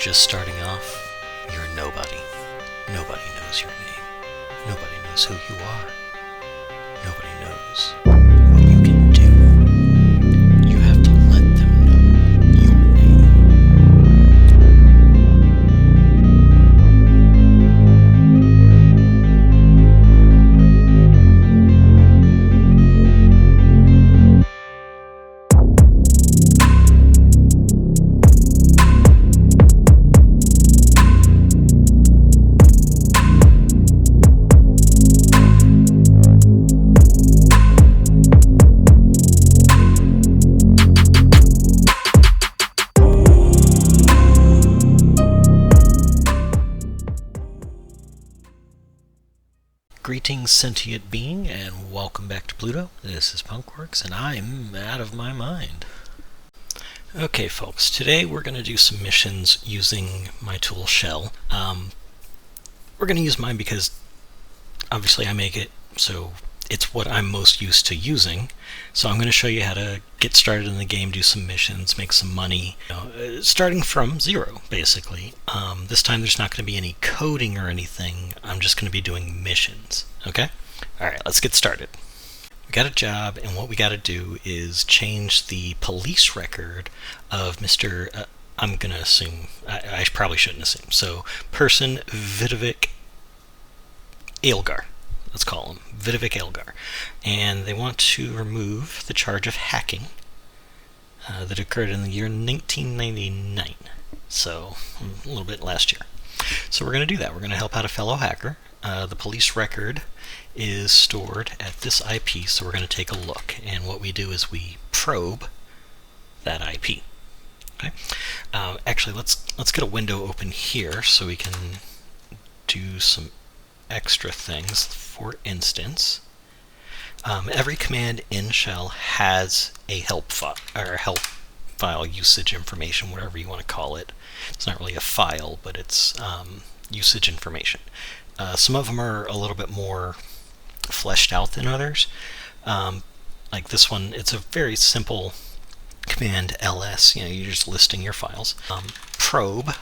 just starting off, you're nobody. Nobody knows your name. Nobody knows who you are. Nobody knows what you can do. You have to let them know your name. Greetings, sentient being, and welcome back to Pluto. This is Punkworks, and I'm out of my mind. Okay, folks, today we're going to do some missions using my tool Shell. We're going to use mine because, obviously, I make it, so it's what I'm most used to using. So I'm going to show you how to get started in the game, do some missions, make some money, starting from zero, basically. This time there's not going to be any coding or anything. I'm just going to be doing missions, okay? Alright, let's get started. We got a job, and what we got to do is change the police record of Mr. I'm going to assume, I probably shouldn't assume, so person Vidovic Aelgar. Let's call him Vidovic Aelgar. And they want to remove the charge of hacking that occurred in the year 1999. So, a little bit last year. So we're going to do that. We're going to help out a fellow hacker. The police record is stored at this IP, so we're going to take a look. And what we do is we probe that IP. Okay. Actually, let's get a window open here so we can do some extra things. For instance, every command in Shell has a help file, or help file usage information, whatever you want to call it. It's not really a file, but it's usage information. Some of them are a little bit more fleshed out than others. Like this one, it's a very simple command ls. You're just listing your files. Probe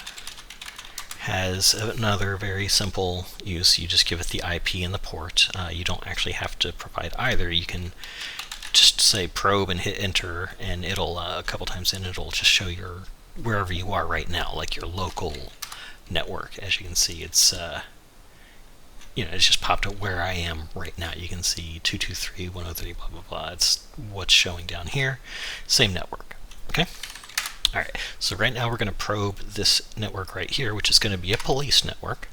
has another very simple use. You just give it the IP and the port. You don't actually have to provide either. You can just say probe and hit enter, and it'll a couple times in it'll just show your wherever you are right now, like your local network. As you can see, it's it's just popped up where I am right now. You can see 223.103 blah blah blah. It's what's showing down here. Same network. Okay. Alright, so right now we're going to probe this network right here, which is going to be a police network.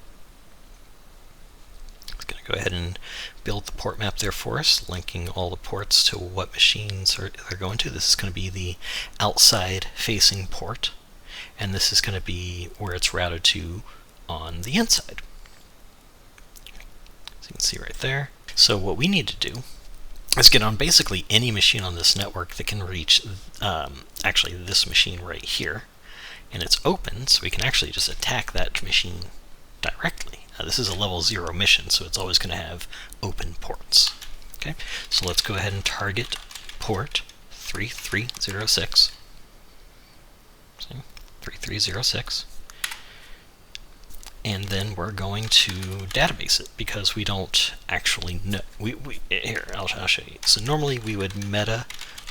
It's going to go ahead and build the port map there for us, linking all the ports to what machines they're going to. This is going to be the outside facing port, and this is going to be where it's routed to on the inside. So you can see right there. So what we need to do is get on basically any machine on this network that can reach actually this machine right here, and it's open, so we can actually just attack that machine directly. This is a level 0 mission, so it's always going to have open ports. Okay, so let's go ahead and target port 3306. See? 3306. And then we're going to database it because we don't actually know. Here, I'll show you. So normally we would meta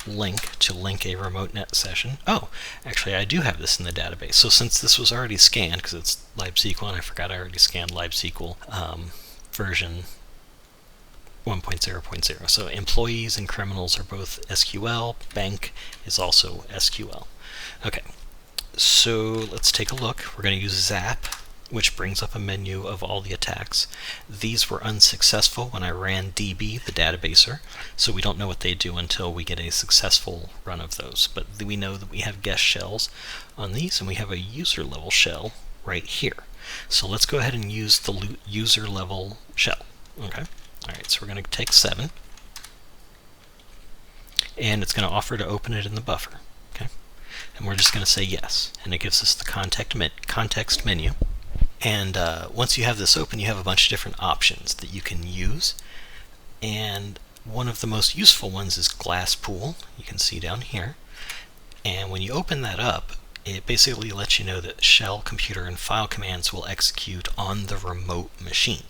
link to link a remote net session. Oh, actually I do have this in the database. So since this was already scanned, because it's libsql, and I forgot I already scanned libsql version 1.0.0. So employees and criminals are both SQL. Bank is also SQL. Okay, so let's take a look. We're going to use zap, which brings up a menu of all the attacks. These were unsuccessful when I ran DB, the databaser, so we don't know what they do until we get a successful run of those. But we know that we have guest shells on these, and we have a user level shell right here. So let's go ahead and use the user level shell. Okay. Alright, so we're going to take 7, and it's going to offer to open it in the buffer. Okay. And we're just going to say yes, and it gives us the context menu. And once you have this open, you have a bunch of different options that you can use. And one of the most useful ones is glasspool. You can see down here. And when you open that up, it basically lets you know that shell, computer, and file commands will execute on the remote machine.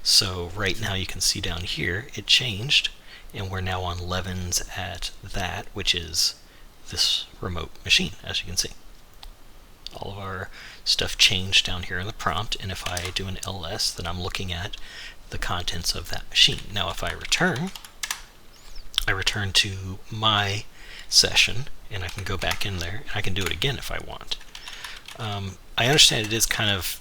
So right now you can see down here it changed, and we're now on Levens at that, which is this remote machine, as you can see. All of our stuff changed down here in the prompt, and if I do an ls, then I'm looking at the contents of that machine. Now if I return to my session, and I can go back in there, and I can do it again if I want. I understand it is kind of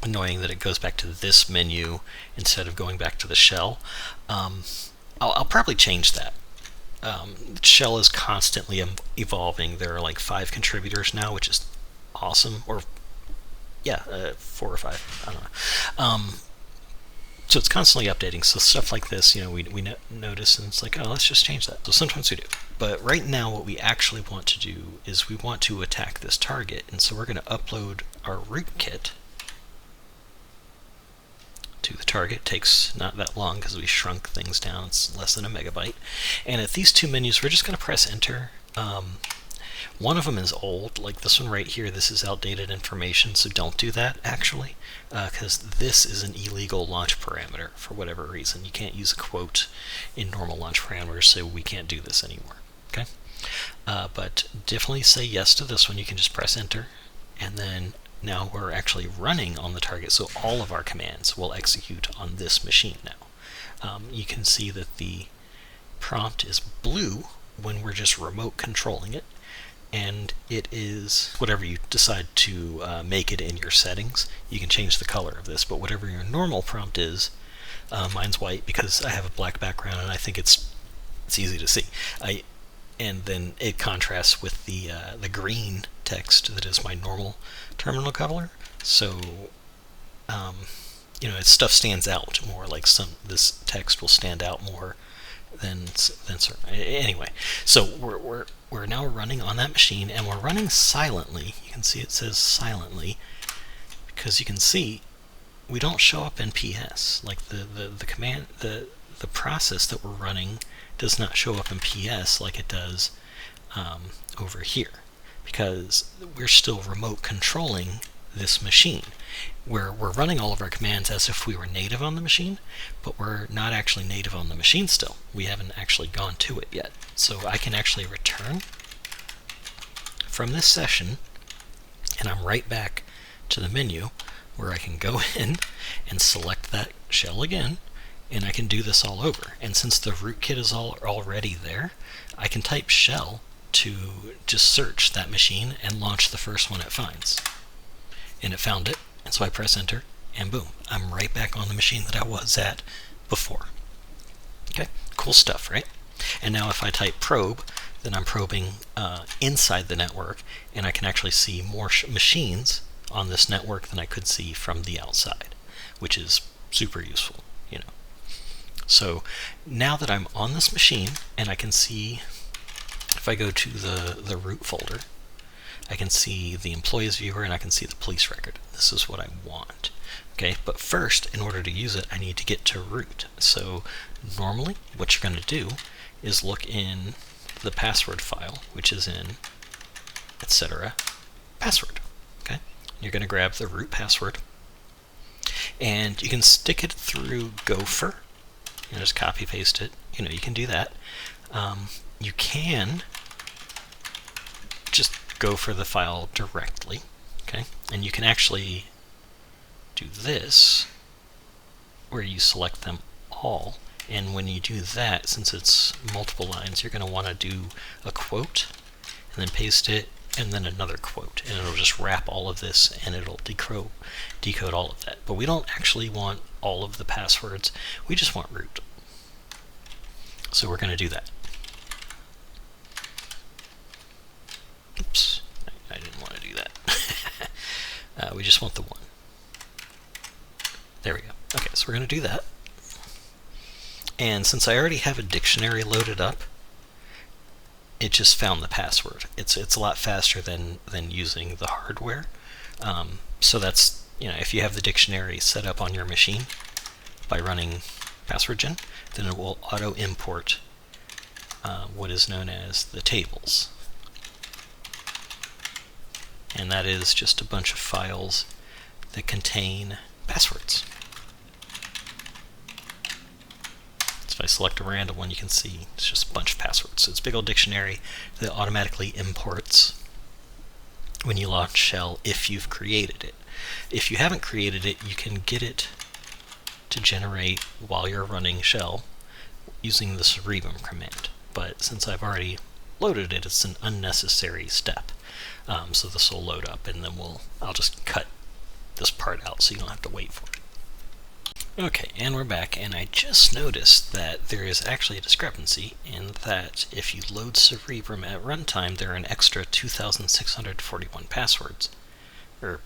annoying that it goes back to this menu instead of going back to the shell. I'll probably change that. Shell is constantly evolving. There are like 5 contributors now, which is awesome. Or yeah, 4 or 5. I don't know. So it's constantly updating. So stuff like this, we notice, and it's like, oh, let's just change that. So sometimes we do. But right now, what we actually want to do is we want to attack this target, and so we're going to upload our rootkit to the target. It takes not that long because we shrunk things down. It's less than a megabyte. And at these 2 menus, we're just going to press enter. One of them is old, like this one right here. This is outdated information, so don't do that actually, because this is an illegal launch parameter for whatever reason. You can't use a quote in normal launch parameters, so we can't do this anymore. Okay, but definitely say yes to this one. You can just press enter, and then now we're actually running on the target, so all of our commands will execute on this machine now. You can see that the prompt is blue when we're just remote controlling it, and it is whatever you decide to make it in your settings. You can change the color of this, but whatever your normal prompt is, mine's white because I have a black background and I think it's easy to see. And then it contrasts with the green text that is my normal terminal color. So stuff stands out more. Like this text will stand out more than certain. Anyway, so we're now running on that machine, and we're running silently. You can see it says silently because you can see we don't show up in PS. Like the command, the process that we're running does not show up in PS like it does over here, because we're still remote controlling this machine. We're running all of our commands as if we were native on the machine, but we're not actually native on the machine still. We haven't actually gone to it yet. So I can actually return from this session, and I'm right back to the menu where I can go in and select that shell again, and I can do this all over. And since the rootkit is already there, I can type shell to just search that machine and launch the first one it finds. And it found it, and so I press enter, and boom, I'm right back on the machine that I was at before. Okay, cool stuff, right? And now if I type probe, then I'm probing inside the network, and I can actually see more machines on this network than I could see from the outside, which is super useful, So now that I'm on this machine, and I can see, if I go to the root folder, I can see the employees viewer, and I can see the police record. This is what I want. Okay, but first, in order to use it, I need to get to root. So normally, what you're going to do is look in the password file, which is in etc. password. Okay, you're going to grab the root password, and you can stick it through Gopher. Just copy paste it. You can do that. You can just go for the file directly, okay? And you can actually do this, where you select them all, and when you do that, since it's multiple lines, you're going to want to do a quote, and then paste it, and then another quote, and it'll just wrap all of this, and it'll decode all of that. But we don't actually want all of the passwords, we just want root. So we're going to do that. Oops, I didn't want to do that. We just want the one. There we go. Okay, so we're going to do that. And since I already have a dictionary loaded up, it just found the password. It's a lot faster than using the hardware. So that's, if you have the dictionary set up on your machine by running password gen, then it will auto import what is known as the tables. and that is just a bunch of files that contain passwords. So if I select a random one, you can see it's just a bunch of passwords. So it's a big old dictionary that automatically imports when you launch shell if you've created it. If you haven't created it, you can get it to generate while you're running shell using the cerebrum command. But since I've already loaded it, it's an unnecessary step. So this will load up, and then I'll just cut this part out so you don't have to wait for it. Okay, and we're back, and I just noticed that there is actually a discrepancy in that if you load Cerebrum at runtime, there are an extra 2,641 passwords. Or,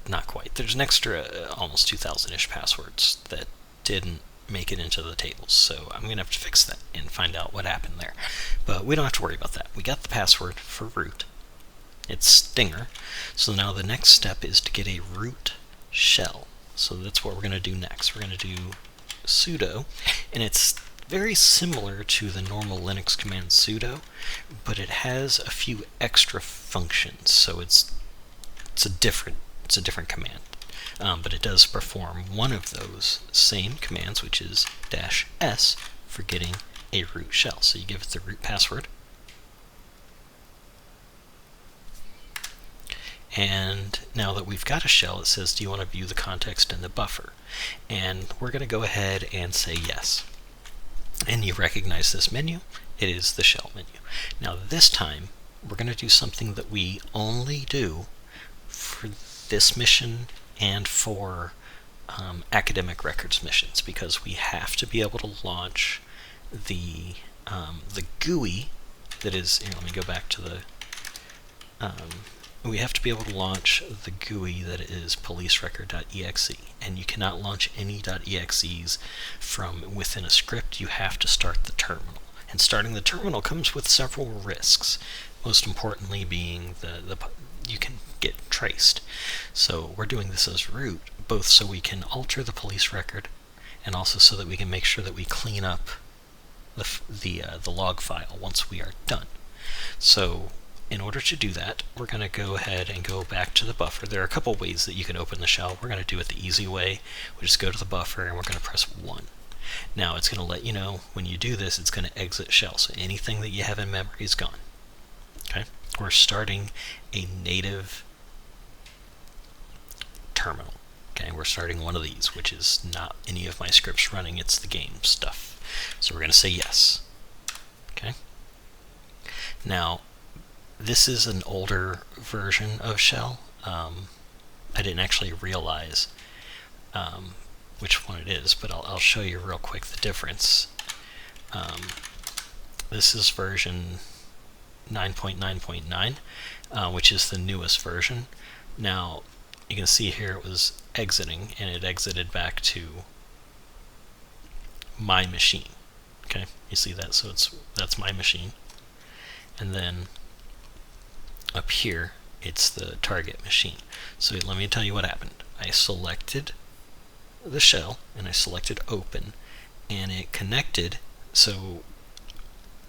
not quite. There's an extra almost 2,000-ish passwords that didn't make it into the tables, so I'm going to have to fix that and find out what happened there. But we don't have to worry about that. We got the password for root. It's Stinger. So now the next step is to get a root shell. So that's what we're going to do next. We're going to do sudo, and it's very similar to the normal Linux command sudo, but it has a few extra functions. So it's a different command, but it does perform one of those same commands, which is -s for getting a root shell. So you give it the root password. And now that we've got a shell, it says, do you want to view the context in the buffer? And we're going to go ahead and say yes. And you recognize this menu. It is the shell menu. Now this time, we're going to do something that we only do for this mission and for academic records missions, because we have to be able to launch the GUI that is, here, let me go back to the we have to be able to launch the GUI that is PoliceRecord.exe, and you cannot launch any .exes from within a script. You have to start the terminal, and starting the terminal comes with several risks, most importantly being you can get traced. So we're doing this as root, both so we can alter the police record and also so that we can make sure that we clean up the log file once we are done. So in order to do that, we're going to go ahead and go back to the buffer. There are a couple ways that you can open the shell. We're going to do it the easy way. We just go to the buffer and we're going to press 1. Now it's going to let you know when you do this, it's going to exit shell. So anything that you have in memory is gone. Okay? We're starting a native terminal. Okay? We're starting one of these, which is not any of my scripts running. It's the game stuff. So we're going to say yes. Okay? Now, this is an older version of shell. I didn't actually realize which one it is, but I'll show you real quick the difference. This is version 9.9.9, which is the newest version. Now, you can see here it was exiting, and it exited back to my machine. Okay, you see that? So that's my machine. And then up here, it's the target machine. So let me tell you what happened. I selected the shell, and I selected open, and it connected, so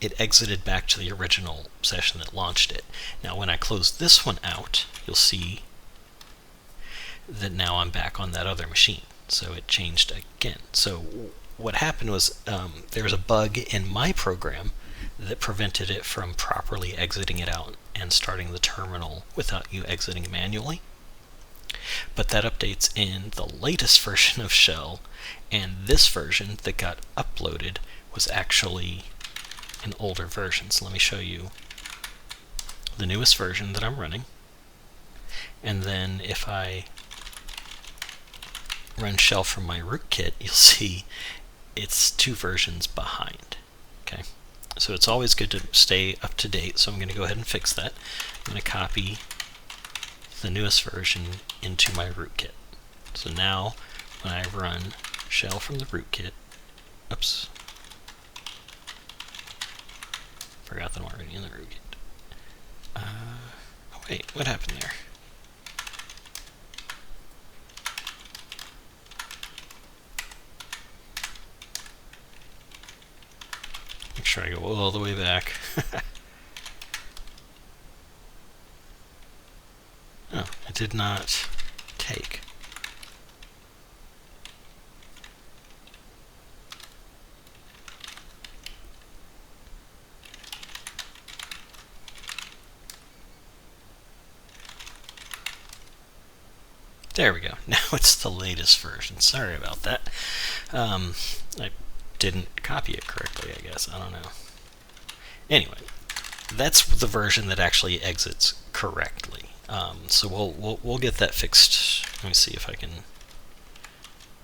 it exited back to the original session that launched it. Now when I close this one out, you'll see that now I'm back on that other machine. So it changed again. So what happened was there was a bug in my program that prevented it from properly exiting it out and starting the terminal without you exiting manually. But that updates in the latest version of shell, and this version that got uploaded was actually an older version. So let me show you the newest version that I'm running, and then if I run shell from my rootkit, you'll see it's 2 versions behind. Okay, so it's always good to stay up to date, so I'm going to go ahead and fix that. I'm going to copy the newest version into my rootkit. So now when I run shell from the rootkit, oops, forgot that I'm already in the rootkit. Oh wait, what happened there? Make sure I go all the way back. did not take. There we go. Now it's the latest version. Sorry about that. I didn't copy it correctly, I guess. I don't know. Anyway, that's the version that actually exits correctly. So we'll get that fixed. Let me see if I can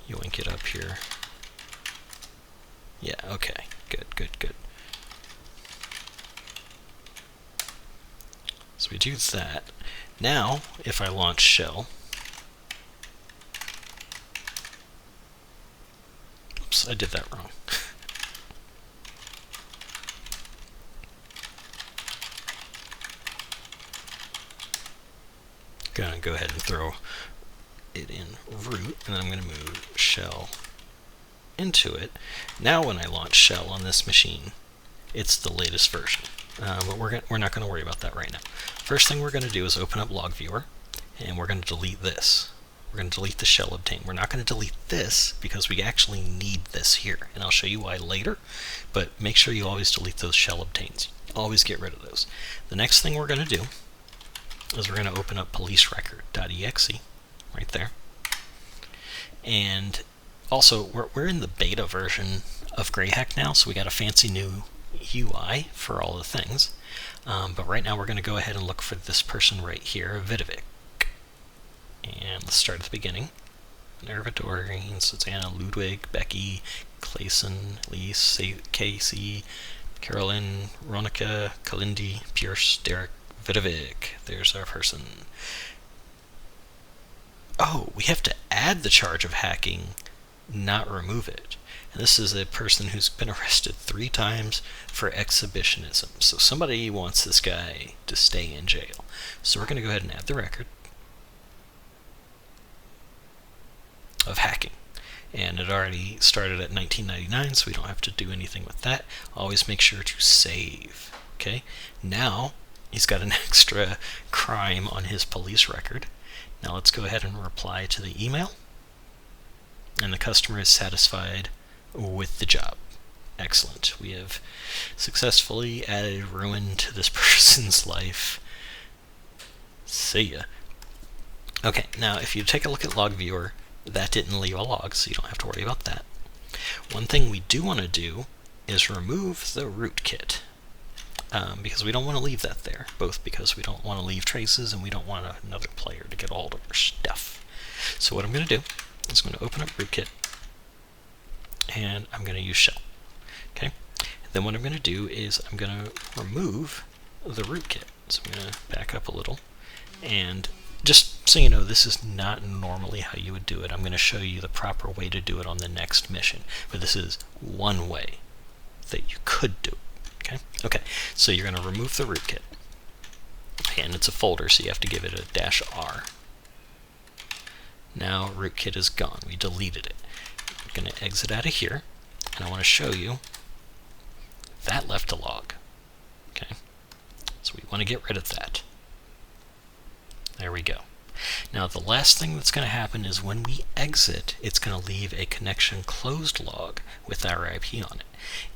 yoink it up here. Yeah. Okay. Good. So we do that. Now, if I launch shell. Oops, I did that wrong. Gonna go ahead and throw it in root, and then I'm going to move shell into it. Now when I launch shell on this machine, it's the latest version. But we're not going to worry about that right now. First thing we're going to do is open up log viewer, and we're going to delete this. We're going to delete the shell obtain. We're not going to delete this because we actually need this here, and I'll show you why later, but make sure you always delete those shell obtains. Always get rid of those. The next thing we're going to do is we're going to open up PoliceRecord.exe right there. And also, we're in the beta version of Greyhack now, so we got a fancy new UI for all the things. But right now we're going to go ahead and look for this person right here, Vidovic. And let's start at the beginning. Nerva, Doreen, Susanna, Ludwig, Becky, Clayson, Lise, Casey, Carolyn, Ronica, Kalindi, Pierce, Derek, Vidovic. There's our person. Oh, we have to add the charge of hacking, not remove it. And this is a person who's been arrested 3 times for exhibitionism. So somebody wants this guy to stay in jail. So we're going to go ahead and add the record of hacking. And it already started at 1999, so we don't have to do anything with that. Always make sure to save. Okay? Now, he's got an extra crime on his police record. Now let's go ahead and reply to the email. And the customer is satisfied with the job. Excellent. We have successfully added ruin to this person's life. See ya. Okay, now if you take a look at log viewer, that didn't leave a log, so you don't have to worry about that. One thing we do want to do is remove the rootkit. Because we don't want to leave that there, both because we don't want to leave traces and we don't want another player to get all of our stuff. So what I'm going to do is I'm going to open up rootkit, and I'm going to use shell. Okay. Then what I'm going to do is I'm going to remove the rootkit. So I'm going to back up a little, and just so you know, this is not normally how you would do it. I'm going to show you the proper way to do it on the next mission, but this is one way that you could do it. Okay, so you're going to remove the rootkit, and it's a folder, so you have to give it a -r. Now rootkit is gone. We deleted it. I'm going to exit out of here, and I want to show you that left a log. Okay, so we want to get rid of that. There we go. Now the last thing that's going to happen is when we exit, it's going to leave a connection closed log with our IP on it.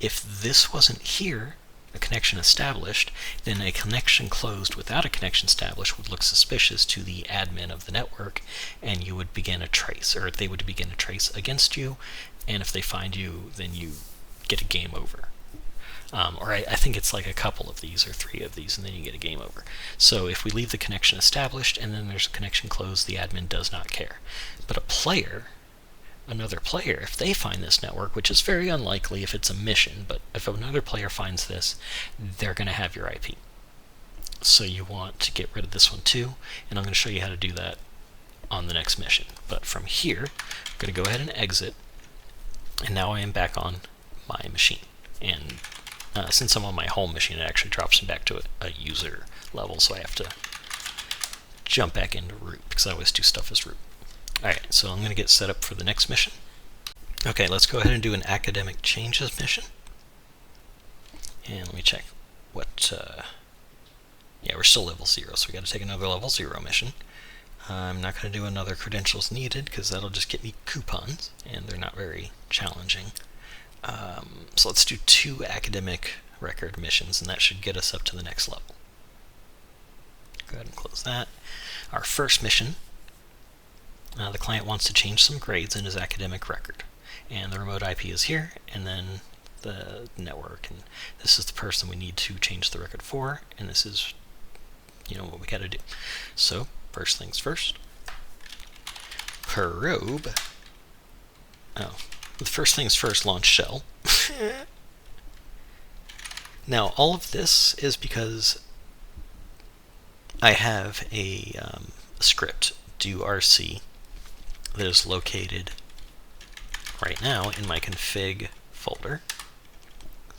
If this wasn't here, a connection established, then a connection closed without a connection established would look suspicious to the admin of the network, and you would begin a trace, or they would begin a trace against you, and if they find you, then you get a game over. Or I think it's like a couple of these or 3 of these, and then you get a game over. So if we leave the connection established and then there's a connection closed, the admin does not care. But another player, if they find this network, which is very unlikely if it's a mission, but if another player finds this, they're going to have your IP. So you want to get rid of this one too, and I'm going to show you how to do that on the next mission. But from here, I'm going to go ahead and exit, and now I am back on my machine. And since I'm on my home machine, it actually drops me back to a user level, so I have to jump back into root, because I always do stuff as root. Alright, so I'm going to get set up for the next mission. Okay, let's go ahead and do an academic changes mission. And let me check what... yeah, we're still level 0, so we got to take another level 0 mission. I'm not going to do another credentials needed because that'll just get me coupons, and they're not very challenging. So let's do 2 academic record missions, and that should get us up to the next level. Go ahead and close that. Our first mission, the client wants to change some grades in his academic record, and the remote IP is here, and then the network, and this is the person we need to change the record for, and this is, what we got to do. So first things first, probe. The first things first, launch shell. Now all of this is because I have a script, do.rc, that is located right now in my config folder.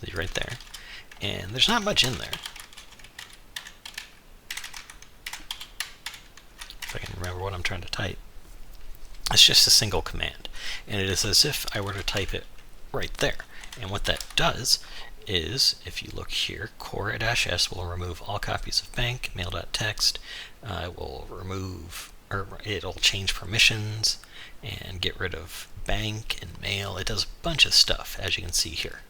See right there. And there's not much in there. If I can remember what I'm trying to type. It's just a single command. And it is as if I were to type it right there. And what that does is, if you look here, core-s will remove all copies of bank, mail.txt. It will remove, or it'll change permissions and get rid of bank and mail. It does a bunch of stuff, as you can see here.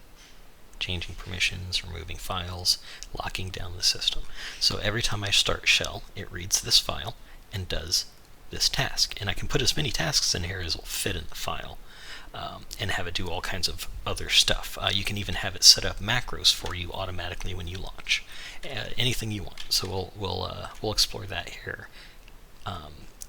Changing permissions, removing files, locking down the system. So every time I start shell, it reads this file and does this task. And I can put as many tasks in here as will fit in the file, and have it do all kinds of other stuff. You can even have it set up macros for you automatically when you launch. Anything you want. So we'll explore that here.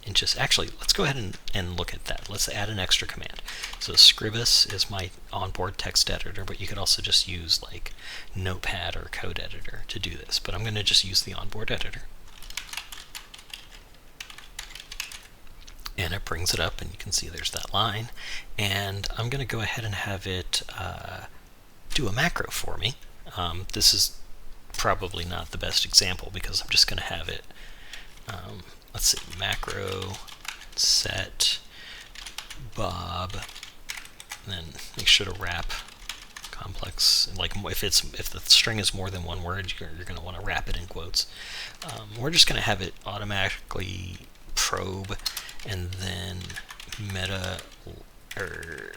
And actually, let's go ahead and look at that. Let's add an extra command. So Scribus is my onboard text editor, but you could also just use like Notepad or code editor to do this. But I'm going to just use the onboard editor. And it brings it up, and you can see there's that line. And I'm going to go ahead and have it do a macro for me. This is probably not the best example because I'm just going to have it, let's see, macro set Bob, and then make sure to wrap complex. Like if the string is more than one word, you're going to want to wrap it in quotes. We're just going to have it automatically probe, and then meta or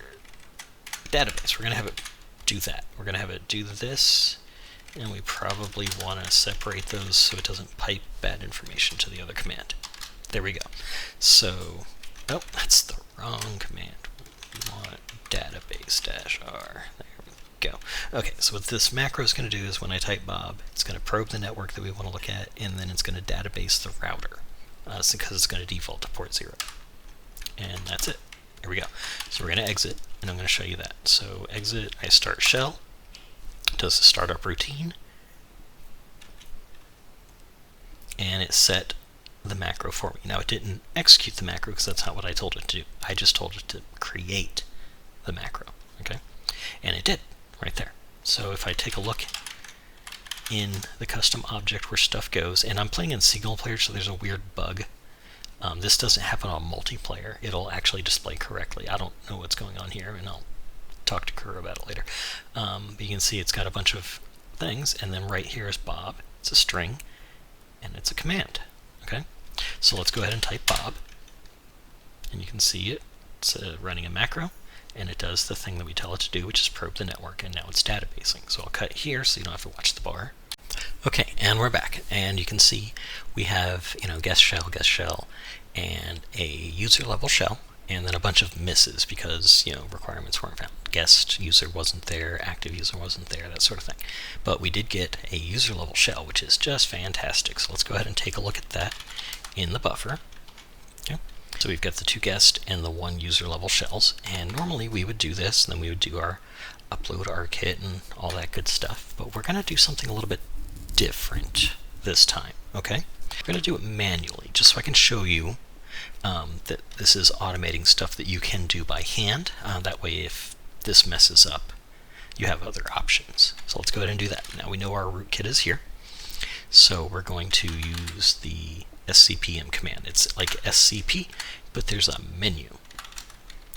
database. We're going to have it do that. We're going to have it do this, and we probably want to separate those so it doesn't pipe bad information to the other command. There we go. So, oh, that's the wrong command. We want database-r. There we go. Okay, so what this macro is going to do is when I type Bob, it's going to probe the network that we want to look at, and then it's going to database the router. Because it's going to default to port 0. And that's it. Here we go. So we're going to exit, and I'm going to show you that. So exit, I start shell, it does the startup routine, and it set the macro for me. Now it didn't execute the macro because that's not what I told it to do. I just told it to create the macro, okay? And it did, right there. So if I take a look in the custom object where stuff goes, and I'm playing in single player, so there's a weird bug. This doesn't happen on multiplayer. It'll actually display correctly. I don't know what's going on here, and I'll talk to Kuro about it later. But you can see it's got a bunch of things, and then right here is Bob. It's a string, and it's a command. Okay, so let's go ahead and type Bob, and you can see it's running a macro, and it does the thing that we tell it to do, which is probe the network, and now it's databasing. So I'll cut here so you don't have to watch the bar. Okay, and we're back, and you can see we have, guest shell, and a user level shell, and then a bunch of misses because, requirements weren't found. Guest user wasn't there, active user wasn't there, that sort of thing. But we did get a user level shell, which is just fantastic. So let's go ahead and take a look at that in the buffer. Okay. So we've got the 2 guest and the 1 user level shells, and normally we would do this, and then we would do our upload rkit and all that good stuff. But we're going to do something a little bit different this time, okay? We're going to do it manually, just so I can show you that this is automating stuff that you can do by hand. That way, if this messes up, you have other options. So let's go ahead and do that. Now we know our rootkit is here, so we're going to use the scpm command. It's like scp, but there's a menu.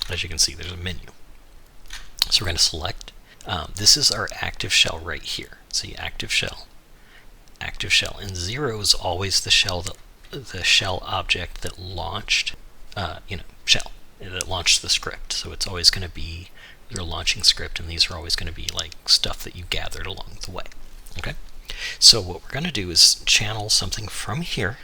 As you can see, there's a menu. So we're going to select. This is our active shell right here. See, active shell, and 0 is always the shell that the shell object that launched, shell, that launched the script. So it's always going to be your launching script, and these are always going to be like stuff that you gathered along the way. Okay? So what we're going to do is channel something from here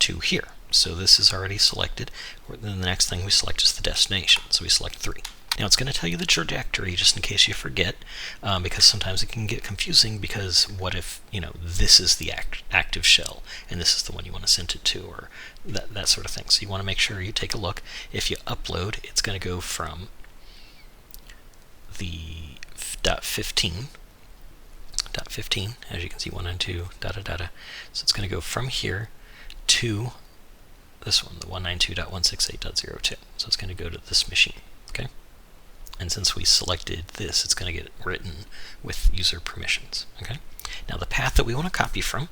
to here. So this is already selected. Then the next thing we select is the destination. So we select 3. Now it's going to tell you the trajectory just in case you forget, because sometimes it can get confusing, because what if, this is the active shell and this is the one you want to send it to, or that sort of thing. So you want to make sure you take a look. If you upload, it's going to go from the .15, as you can see, 1 and 2, data. So it's going to go from here to this one, the 192.168.02. So it's going to go to this machine. Okay. And since we selected this, it's going to get written with user permissions. Okay. Now the path that we want to copy from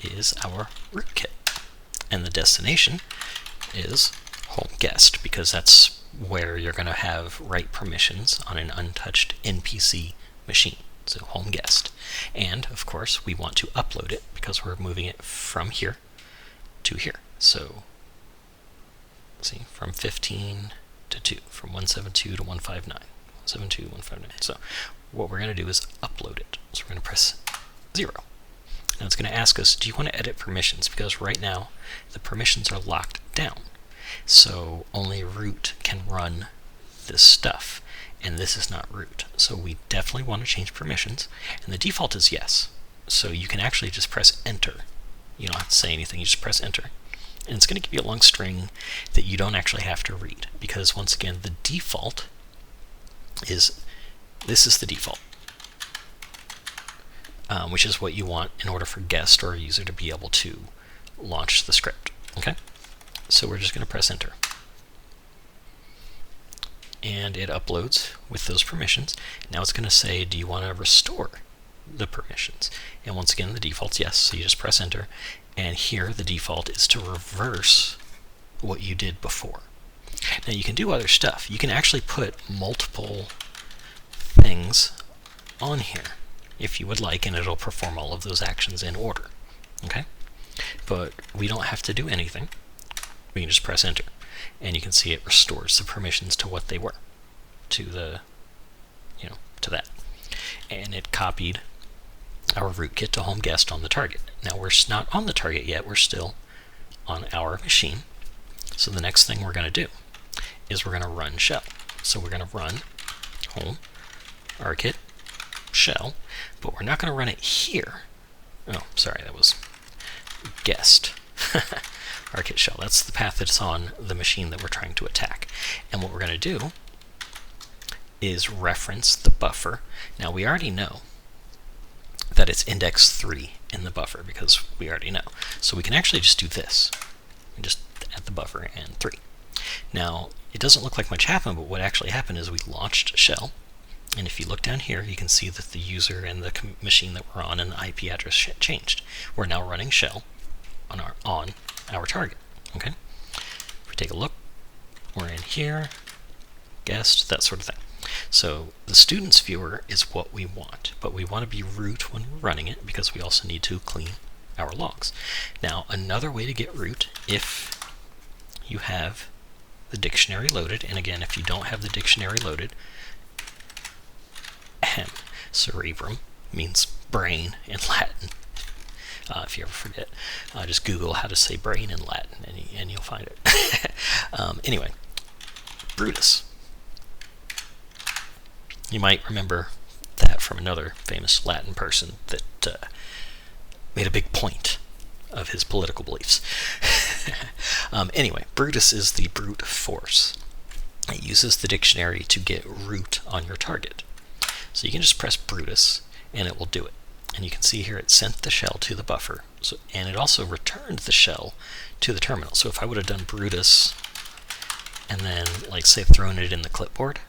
is our rootkit, and the destination is home guest, because that's where you're going to have write permissions on an untouched NPC machine. So home guest. And of course we want to upload it because we're moving it from here to here. So see, from 15 to 2, from 172 to 159, 172, 159. So what we're going to do is upload it. So we're going to press 0. Now it's going to ask us, do you want to edit permissions? Because right now the permissions are locked down. So only root can run this stuff, and this is not root. So we definitely want to change permissions, and the default is yes. So you can actually just press enter. You don't have to say anything, you just press enter. And it's going to give you a long string that you don't actually have to read, because once again, the default is, this is the default, which is what you want in order for guest or a user to be able to launch the script. Okay? So we're just going to press enter. And it uploads with those permissions. Now it's going to say, do you want to restore the permissions? And once again, the default's yes, so you just press enter. And here the default is to reverse what you did before. Now you can do other stuff. You can actually put multiple things on here if you would like, and it'll perform all of those actions in order. Okay? But we don't have to do anything. We can just press enter, and you can see it restores the permissions to what they were, to the, to that. And it copied our rootkit to home guest on the target. Now we're not on the target yet, we're still on our machine. So the next thing we're going to do is we're going to run shell. So we're going to run home rkit shell, but we're not going to run it here. Oh, sorry, that was guest. rkit shell, that's the path that's on the machine that we're trying to attack. And what we're going to do is reference the buffer. Now we already know that it's index 3 in the buffer because we already know. So we can actually just do this. We just add the buffer and 3. Now it doesn't look like much happened, but what actually happened is we launched shell. And if you look down here, you can see that the user and the machine that we're on and the IP address changed. We're now running shell on our target. Okay? If we take a look, we're in here, guest, that sort of thing. So the student's viewer is what we want, but we want to be root when we're running it because we also need to clean our logs. Now another way to get root, if you have the dictionary loaded, and again, if you don't have the dictionary loaded, cerebrum means brain in Latin. If you ever forget, just Google how to say brain in Latin and you'll find it. Anyway, brutus. You might remember that from another famous Latin person that made a big point of his political beliefs. Anyway, brutus is the brute force. It uses the dictionary to get root on your target. So you can just press brutus and it will do it. And you can see here it sent the shell to the buffer, and it also returned the shell to the terminal. So if I would have done brutus and then, like, say, thrown it in the clipboard,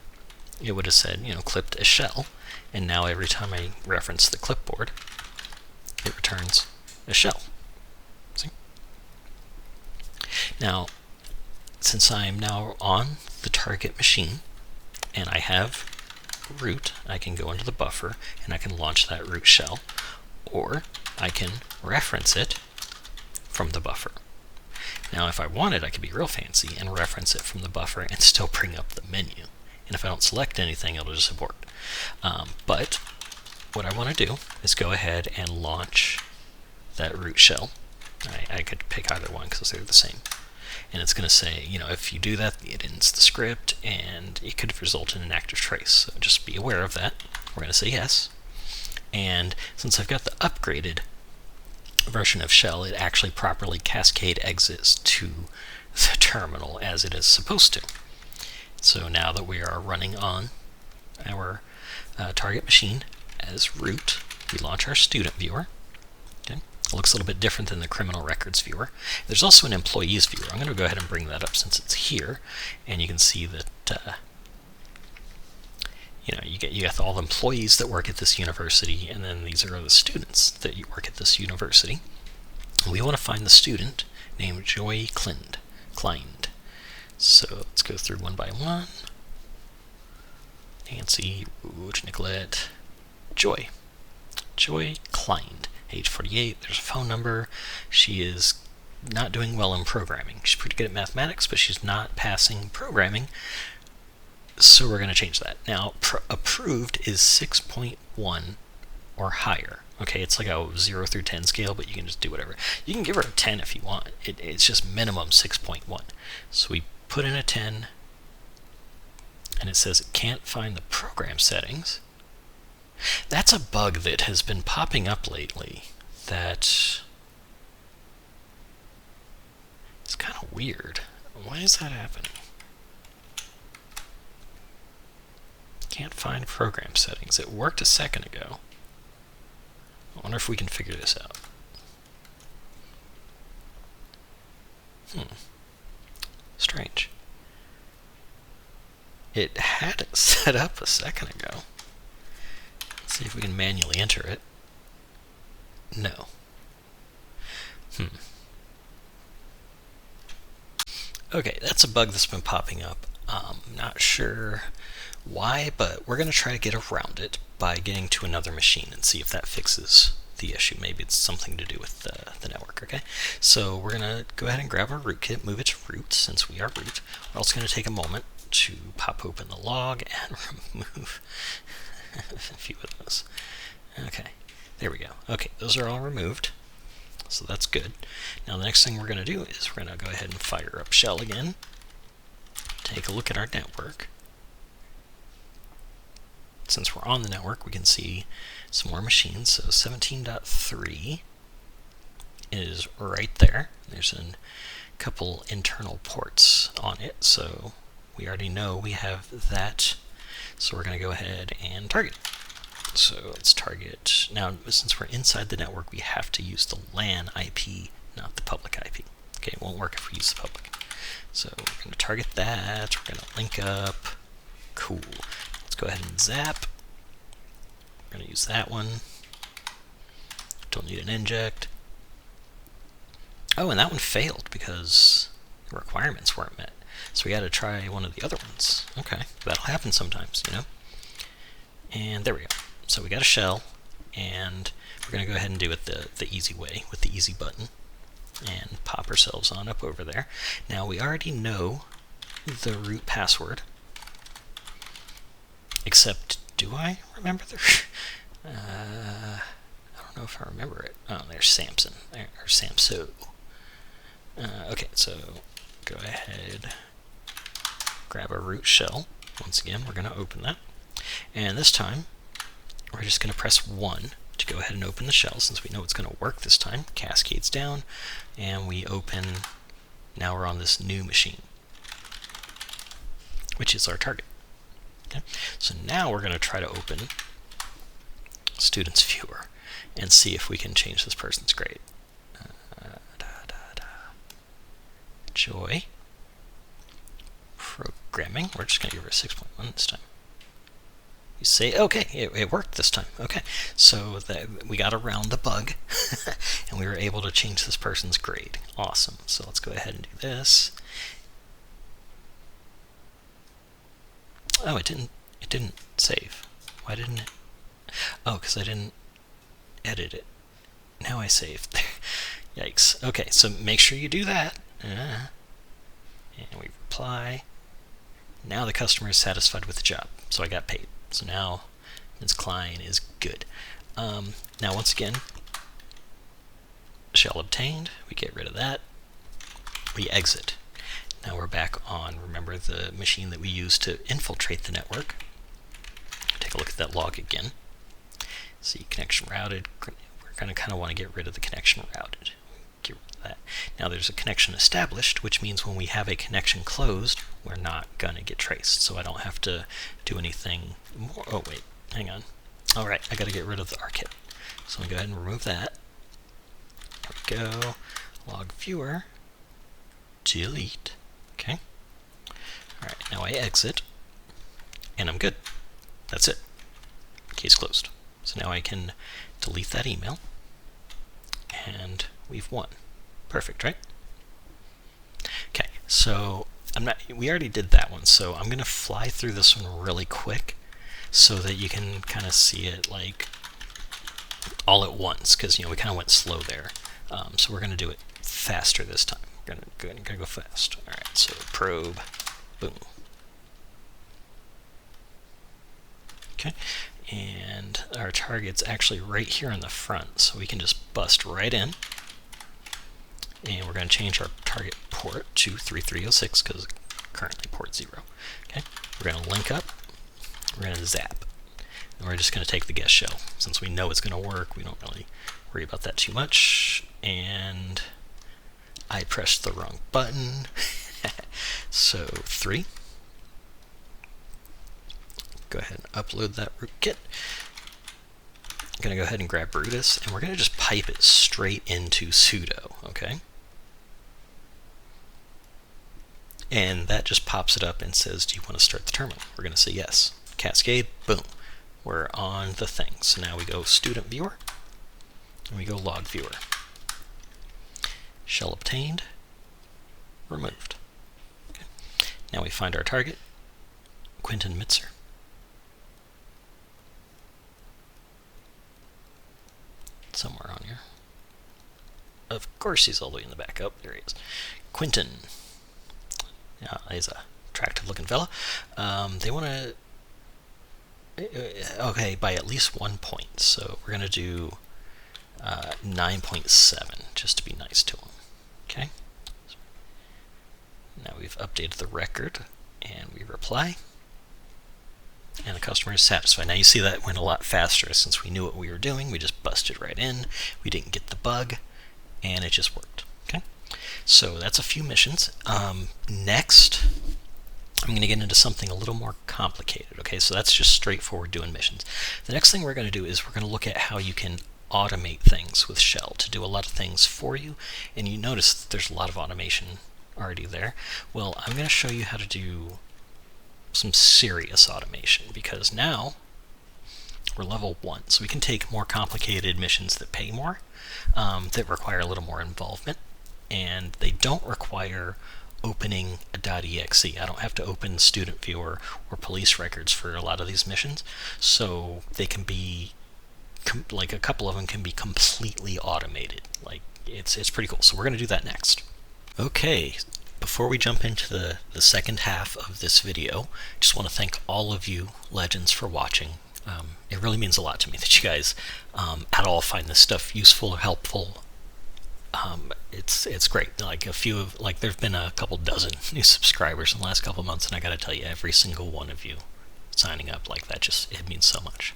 it would have said, clipped a shell, and now every time I reference the clipboard, it returns a shell. See? Now, since I'm now on the target machine, and I have root, I can go into the buffer, and I can launch that root shell, or I can reference it from the buffer. Now if I wanted, I could be real fancy and reference it from the buffer and still bring up the menu. And if I don't select anything, it'll just abort. But what I want to do is go ahead and launch that root shell. I could pick either one because they're the same. And it's going to say, if you do that, it ends the script, and it could result in an active trace. So just be aware of that. We're going to say yes. And since I've got the upgraded version of shell, it actually properly cascade exits to the terminal as it is supposed to. So now that we are running on our target machine as root, we launch our student viewer. Okay. It looks a little bit different than the criminal records viewer. There's also an employees viewer. I'm going to go ahead and bring that up since it's here, and you can see that you got all the employees that work at this university, and then these are the students that work at this university. We want to find the student named Joy Klind. So let's go through one by one. Nancy, Nicolette, Joy Klind, age 48. There's a phone number. She is not doing well in programming. She's pretty good at mathematics, but she's not passing programming. So we're going to change that. Now, approved is 6.1 or higher. Okay, it's like a 0 through 10 scale, but you can just do whatever. You can give her a 10 if you want. It's just minimum 6.1. So we put in a 10, and it says it can't find the program settings. That's a bug that has been popping up lately. That it's kind of weird. Why is that happening? Can't find program settings. It worked a second ago. I wonder if we can figure this out. Strange. It had it set up a second ago. Let's see if we can manually enter it. No. Okay, that's a bug that's been popping up. Not sure why, but we're going to try to get around it by getting to another machine and see if that fixes the issue. Maybe it's something to do with the network, okay? So we're going to go ahead and grab our rootkit, move it to root, since we are root. We're also going to take a moment to pop open the log and remove a few of those. Okay, there we go. Okay, those are all removed, so that's good. Now the next thing we're going to do is we're going to go ahead and fire up shell again, take a look at our network. Since we're on the network, we can see some more machines. So 17.3 is right there. There's a couple internal ports on it, so we already know we have that. So we're going to go ahead and target. So let's target. Now, since we're inside the network, we have to use the LAN IP, not the public IP. Okay, it won't work if we use the public. So we're going to target that. We're going to link up. Cool. Let's go ahead and zap. We're going to use that one. Don't need an inject. Oh, and that one failed because the requirements weren't met. So we got to try one of the other ones. Okay, that'll happen sometimes, And there we go. So we got a shell, and we're going to go ahead and do it the easy way with the easy button and pop ourselves on up over there. Now we already know the root password. Except, do I remember the... I don't know if I remember it. Oh, there's Samson. Or Samso. Okay, so go ahead, grab a root shell. Once again, we're going to open that. And this time, we're just going to press 1 to go ahead and open the shell, since we know it's going to work this time. Cascades down, and we open... Now we're on this new machine, which is our target. Okay. So now we're going to try to open Student's Viewer and see if we can change this person's grade. Joy. Programming. We're just going to give her a 6.1 this time. You say, okay, it worked this time. Okay, so we got around the bug, and we were able to change this person's grade. Awesome. So let's go ahead and do this. Oh, it didn't save. Why didn't it? Oh, because I didn't edit it. Now I saved. Yikes. Okay, so make sure you do that. And we reply. Now the customer is satisfied with the job, so I got paid. So now Ms. Klein is good. Now once again, shell obtained. We get rid of that. We exit. Now we're back on, remember, the machine that we used to infiltrate the network. Take a look at that log again. See, connection routed. We're going to kind of want to get rid of the connection routed. Get rid of that. Now there's a connection established, which means when we have a connection closed, we're not going to get traced. So I don't have to do anything more. Oh, wait, hang on. All right, I got to get rid of the rkit. So I'm going to go ahead and remove that. There we go. Log viewer. Delete. Okay. All right, now I exit, and I'm good. That's it. Case closed. So now I can delete that email, and we've won. Perfect, right? Okay, so we already did that one, so I'm going to fly through this one really quick so that you can kind of see it like all at once, because we kind of went slow there. So we're going to do it faster this time. We're going to go fast. All right, so probe, boom. Okay, and our target's actually right here in the front, so we can just bust right in. And we're going to change our target port to 3306 because currently port 0. Okay, we're going to link up. We're going to zap. And we're just going to take the guest shell. Since we know it's going to work, we don't really worry about that too much. And I pressed the wrong button. So 3. Go ahead and upload that rootkit. I'm going to go ahead and grab Brutus, and we're going to just pipe it straight into psudo, okay? And that just pops it up and says, do you want to start the terminal? We're going to say yes. Cascade, boom. We're on the thing. So now we go student viewer, and we go log viewer. Shell obtained, removed. Okay. Now we find our target, Quentin Mitzer. Somewhere on here. Of course he's all the way in the back. Oh, there he is. Quentin. He's a attractive looking fella. They want to... Okay, by at least 1 point. So we're going to do 9.7, just to be nice to him. Okay? Now we've updated the record, and we reply. And the customer is satisfied. Now you see that went a lot faster since we knew what we were doing. We just busted right in. We didn't get the bug, and it just worked. Okay, so that's a few missions. Next, I'm going to get into something a little more complicated. Okay, so that's just straightforward doing missions. The next thing we're going to do is we're going to look at how you can automate things with shell to do a lot of things for you. And you notice that there's a lot of automation already there. Well, I'm going to show you how to do some serious automation, because now we're level 1, so we can take more complicated missions that pay more, that require a little more involvement, and they don't require opening a .exe. I don't have to open StudentViewer or police records for a lot of these missions, so they can be like a couple of them can be completely automated. Like it's pretty cool. So we're going to do that next. Okay. Before we jump into the second half of this video, I just want to thank all of you legends for watching. It really means a lot to me that you guys at all find this stuff useful or helpful. It's great. Like there've been a couple dozen new subscribers in the last couple months, and I got to tell you, every single one of you signing up like that, it means so much.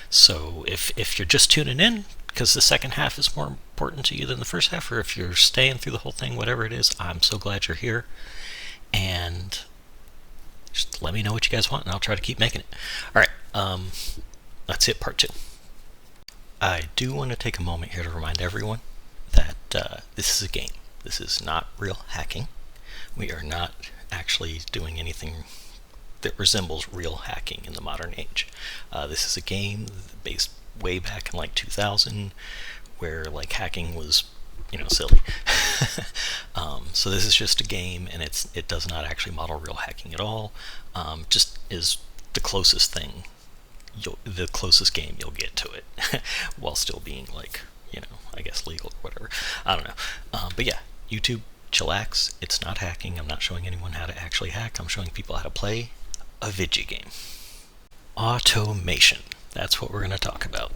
So if you're just tuning in because the second half is more important to you than the first half, or if you're staying through the whole thing, whatever it is, I'm so glad you're here. And just let me know what you guys want, and I'll try to keep making it. All right, that's it, part 2. I do want to take a moment here to remind everyone that this is a game. This is not real hacking. We are not actually doing anything that resembles real hacking in the modern age. This is a game based way back in like 2000, where like hacking was, silly. So this is just a game, and it does not actually model real hacking at all. Just is the closest thing, the closest game you'll get to it, while still being like, I guess legal or whatever. I don't know. But yeah, YouTube, chillax. It's not hacking. I'm not showing anyone how to actually hack. I'm showing people how to play a video game. Automation. That's what we're going to talk about.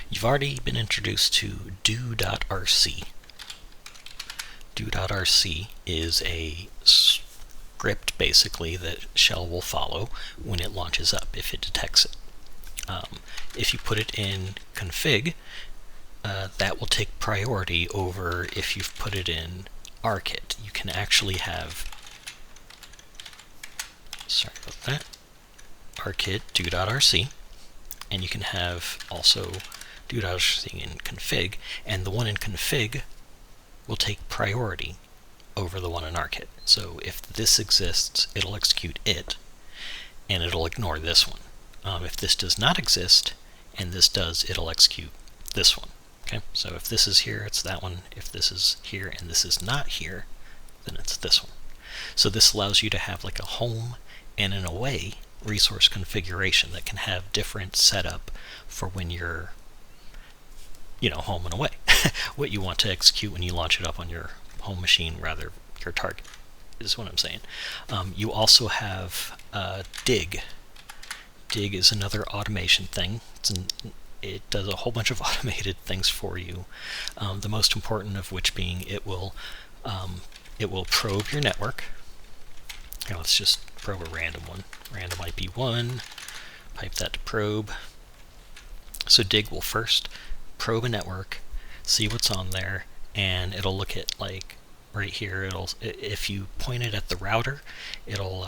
You've already been introduced to do.rc. Do.rc is a script, basically, that shell will follow when it launches up, if it detects it. If you put it in config, that will take priority over if you've put it in rkit. You can actually have, sorry about that, rkit do.rc, and you can have also do.rc in config, and the one in config will take priority over the one in rkit. So if this exists, it'll execute it, and it'll ignore this one. If this does not exist, and this does, it'll execute this one. Okay, so if this is here, it's that one. If this is here and this is not here, then it's this one. So this allows you to have like a home and an away resource configuration that can have different setup for when you're, home and away. What you want to execute when you launch it up on your home machine, rather your target, is what I'm saying. You also have dig. Dig is another automation thing. It does a whole bunch of automated things for you. The most important of which being it will probe your network. Let's just probe a random one. Random IP1. Pipe that to probe. So dig will first probe a network, see what's on there, and it'll look at, like right here. If you point it at the router, it'll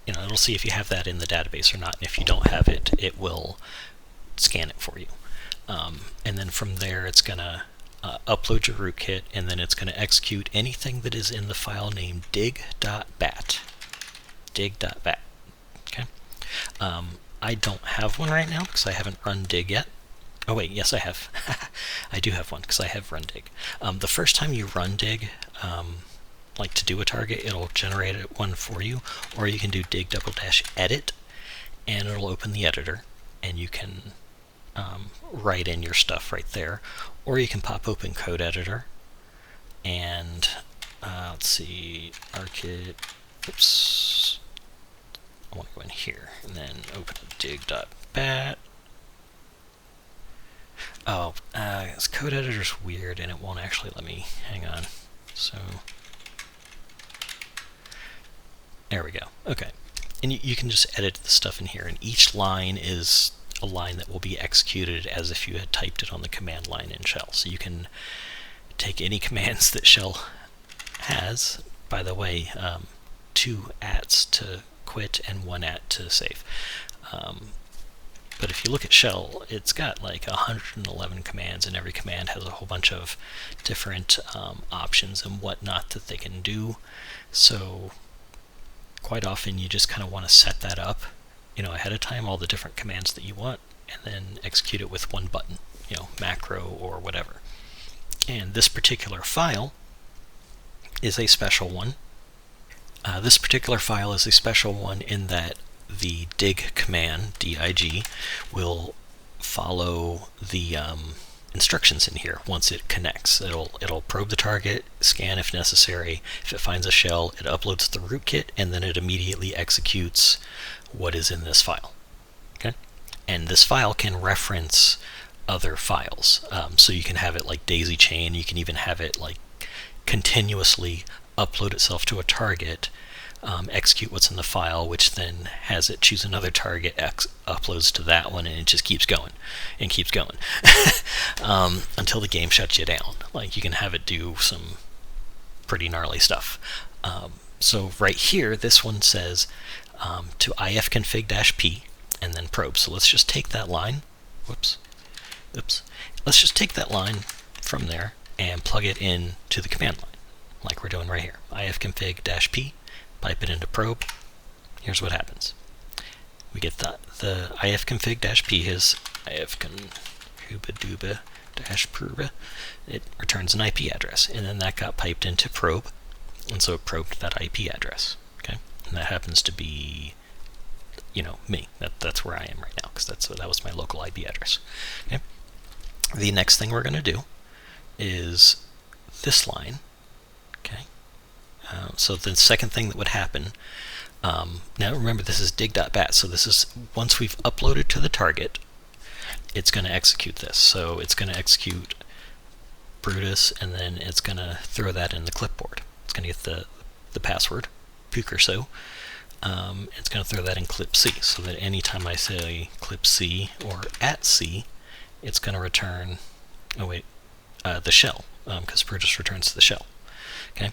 it'll see if you have that in the database or not. And if you don't have it, it will scan it for you. And then from there, it's going to upload your rootkit, and then it's going to execute anything that is in the file named dig.bat. Dig.bat. Okay. I don't have one right now because I haven't run dig yet. Oh wait, yes I have. I do have one because I have run dig. The first time you run dig, like to do a target, it'll generate one for you, or you can do dig-edit, and it'll open the editor, and you can write in your stuff right there, or you can pop open code editor, and let's see, rkit, oops, I want to go in here, and then open dig.bat. Oh, this code editor's weird, and it won't actually let me, hang on, so there we go. Okay, and you can just edit the stuff in here, and each line is a line that will be executed as if you had typed it on the command line in shell. So you can take any commands that shell has. By the way, 2 ats to quit and 1 at to save. But if you look at shell, it's got like 111 commands, and every command has a whole bunch of different options and whatnot that they can do. So quite often you just kind of want to set that up, ahead of time, all the different commands that you want, and then execute it with one button, macro or whatever. And this particular file is a special one. This particular file is a special one in that the dig command, dig, will follow the instructions in here once it connects. It'll probe the target, scan if necessary. If it finds a shell, it uploads the rootkit, and then it immediately executes what is in this file. Okay, and this file can reference other files, so you can have it like daisy chain. You can even have it like continuously upload itself to a target, execute what's in the file, which then has it choose another target, uploads to that one, and it just keeps going and keeps going until the game shuts you down. Like, you can have it do some pretty gnarly stuff. So right here, this one says to ifconfig-p and then probe. So let's just take that line. Whoops. Oops. Let's just take that line from there and plug it in to the command line, like we're doing right here. ifconfig-p, pipe it into probe. Here's what happens. We get the ifconfig-p is ifconfig-probe. It returns an IP address, and then that got piped into probe, and so it probed that IP address. Okay, and that happens to be, me. That's where I am right now, because that was my local IP address. Okay. The next thing we're going to do is this line. Okay. So the second thing that would happen, now remember this is dig.bat, so this is once we've uploaded to the target, it's going to execute this. So it's going to execute brutus, and then it's going to throw that in the clipboard. It's going to get the password, pukerso. It's going to throw that in clip C, so that anytime I say clip C or at C, it's going to return, the shell, because brutus returns to the shell. Okay,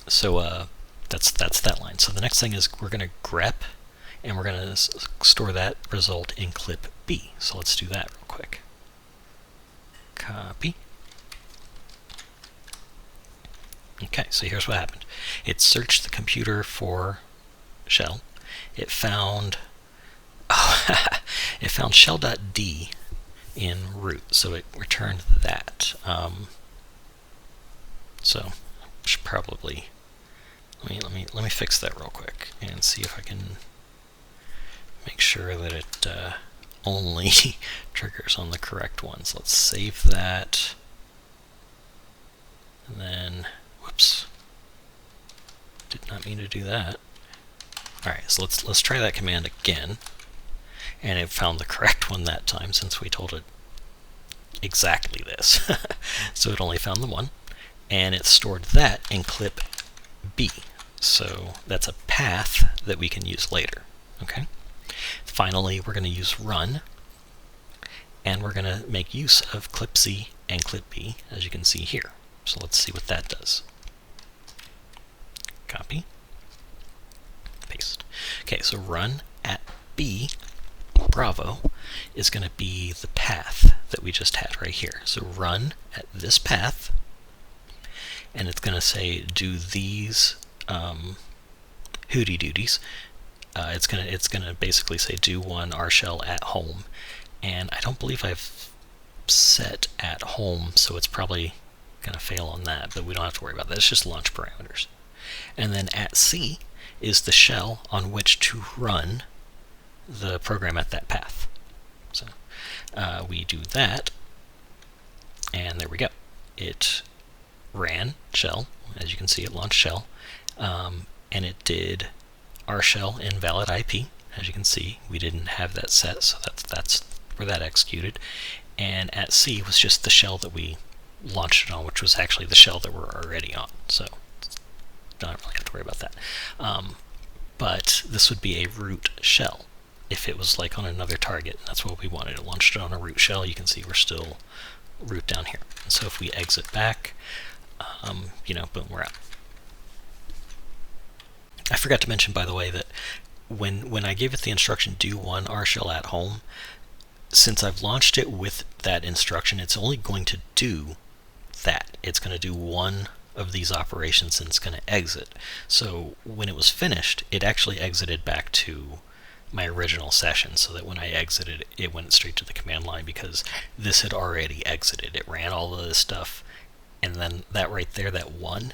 so that's that line. So the next thing is we're going to grep, and we're going to store that result in clip B. So let's do that real quick. Copy. Okay, so here's what happened. It searched the computer for shell. It found it found shell.d in root, so it returned that. So I should probably let me fix that real quick and see if I can make sure that it only triggers on the correct ones. Let's save that, and then whoops, did not mean to do that. Alright, so let's try that command again, and it found the correct one that time since we told it exactly this. So it only found the one, and it stored that in clip B. So that's a path that we can use later. Okay. Finally, we're going to use run, and we're going to make use of clip C and clip B, as you can see here. So let's see what that does. Copy. Paste. Okay, so run at B, Bravo, is going to be the path that we just had right here. So run at this path, and it's going to say do these hooty duties. It's gonna basically say do one rshell at home, and I don't believe I've set at home, so it's probably gonna fail on that, but we don't have to worry about that. It's just launch parameters. And then at C is the shell on which to run the program at that path. So we do that, and there we go. It ran shell, as you can see, it launched shell, and it did rshell invalid IP. As you can see, we didn't have that set, so that's where that executed. And at C was just the shell that we launched it on, which was actually the shell that we're already on. So don't really have to worry about that. But this would be a root shell if it was like on another target. That's what we wanted. It launched it on a root shell. You can see we're still root down here. And so if we exit back, boom, we're out. I forgot to mention, by the way, that when I gave it the instruction do one rshell at home, since I've launched it with that instruction, it's only going to do that. It's going to do one of these operations and it's going to exit. So when it was finished, it actually exited back to my original session, so that when I exited, it went straight to the command line because this had already exited. It ran all of this stuff, and then that right there, that one,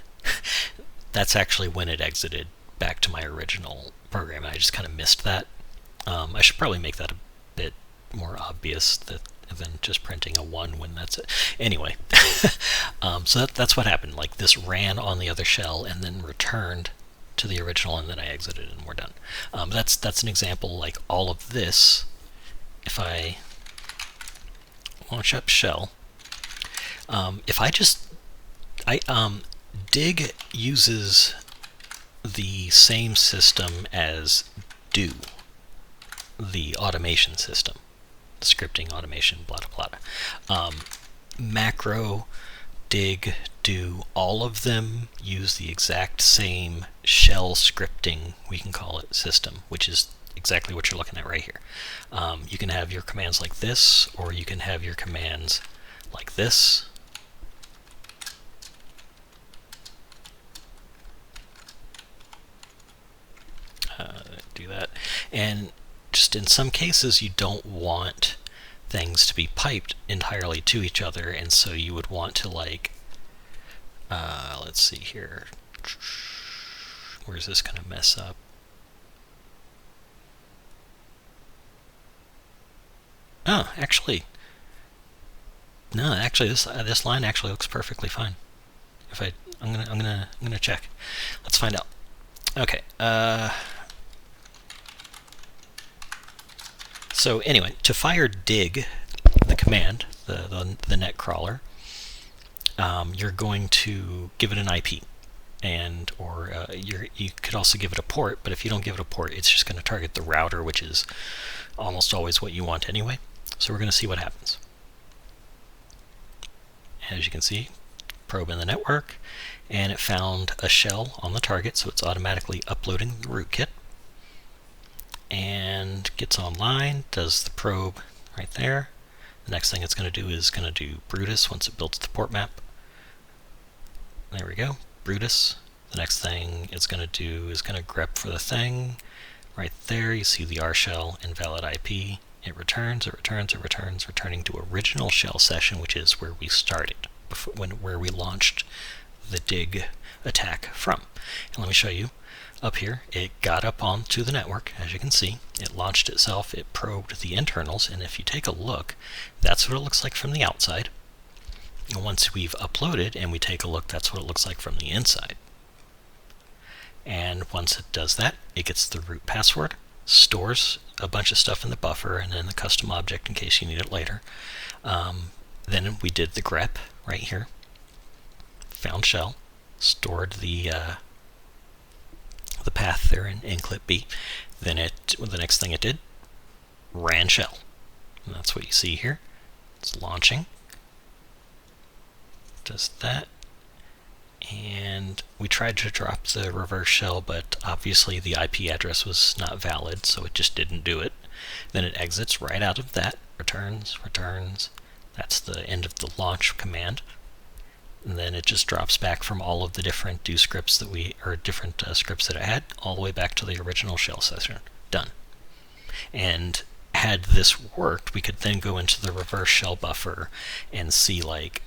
that's actually when it exited back to my original program. I just kind of missed that. I should probably make that a bit more obvious than just printing a 1 when that's it. Anyway, so that's what happened. Like, this ran on the other shell and then returned to the original, and then I exited and we're done. That's an example. Like all of this, if I launch up shell, if dig uses the same system as do, the automation system, the scripting automation, blah blah blah. Macro, dig, do, all of them use the exact same shell scripting, we can call it, system, which is exactly what you're looking at right here. You can have your commands like this, or you can have your commands like this. Do that. And just in some cases, you don't want things to be piped entirely to each other, and so you would want to, like, let's see here. Where's this going to mess up? Oh, actually, No, actually, this line actually looks perfectly fine. I'm gonna check. Let's find out. Okay. So anyway, to fire dig, the command, the net crawler, you're going to give it an IP, or you could also give it a port. But if you don't give it a port, it's just going to target the router, which is almost always what you want anyway. So we're going to see what happens. As you can see, probe in the network, and it found a shell on the target, so it's automatically uploading the rootkit. And gets online, does the probe right there. The next thing it's going to do is going to do brutus once it builds the port map. There we go, brutus. The next thing it's going to do is going to grep for the thing. Right there, you see the R shell invalid IP. It returns, returning to original shell session, which is where we started, where we launched the dig attack from. And let me show you. Up here, it got up onto the network, as you can see. It launched itself, it probed the internals, and if you take a look, that's what it looks like from the outside. And once we've uploaded and we take a look, that's what it looks like from the inside. And once it does that, it gets the root password, stores a bunch of stuff in the buffer and then the custom object in case you need it later. Then we did the grep right here, found shell, stored the path there in clip B. Then the next thing it did, ran shell. And that's what you see here. It's launching. Does that. And we tried to drop the reverse shell, but obviously the IP address was not valid, so it just didn't do it. Then it exits right out of that, returns. That's the end of the launch command. And then it just drops back from all of the different do scripts that scripts that it had, all the way back to the original shell session. Done. And had this worked, we could then go into the reverse shell buffer and see, like,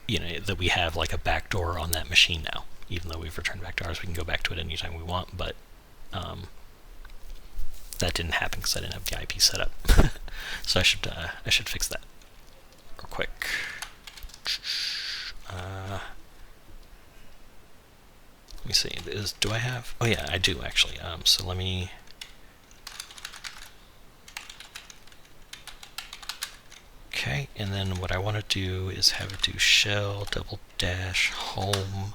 that we have like a backdoor on that machine now. Even though we've returned back to ours, we can go back to it anytime we want, but that didn't happen because I didn't have the IP set up. So I should fix that real quick. Let me see. Do I have? Oh yeah, I do actually. So let me. Okay, and then what I want to do is have it do shell --home,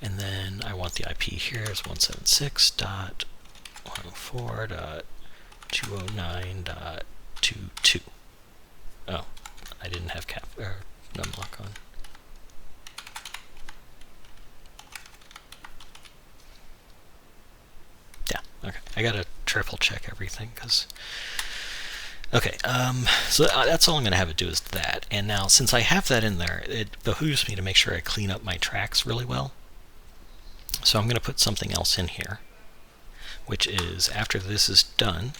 and then I want the IP here is 176.104.209.22. Oh, I didn't have numlock on. Yeah, okay. I gotta triple check everything because. Okay, so that's all I'm going to have it do is that. And now, since I have that in there, it behooves me to make sure I clean up my tracks really well. So I'm going to put something else in here, which is after this is done,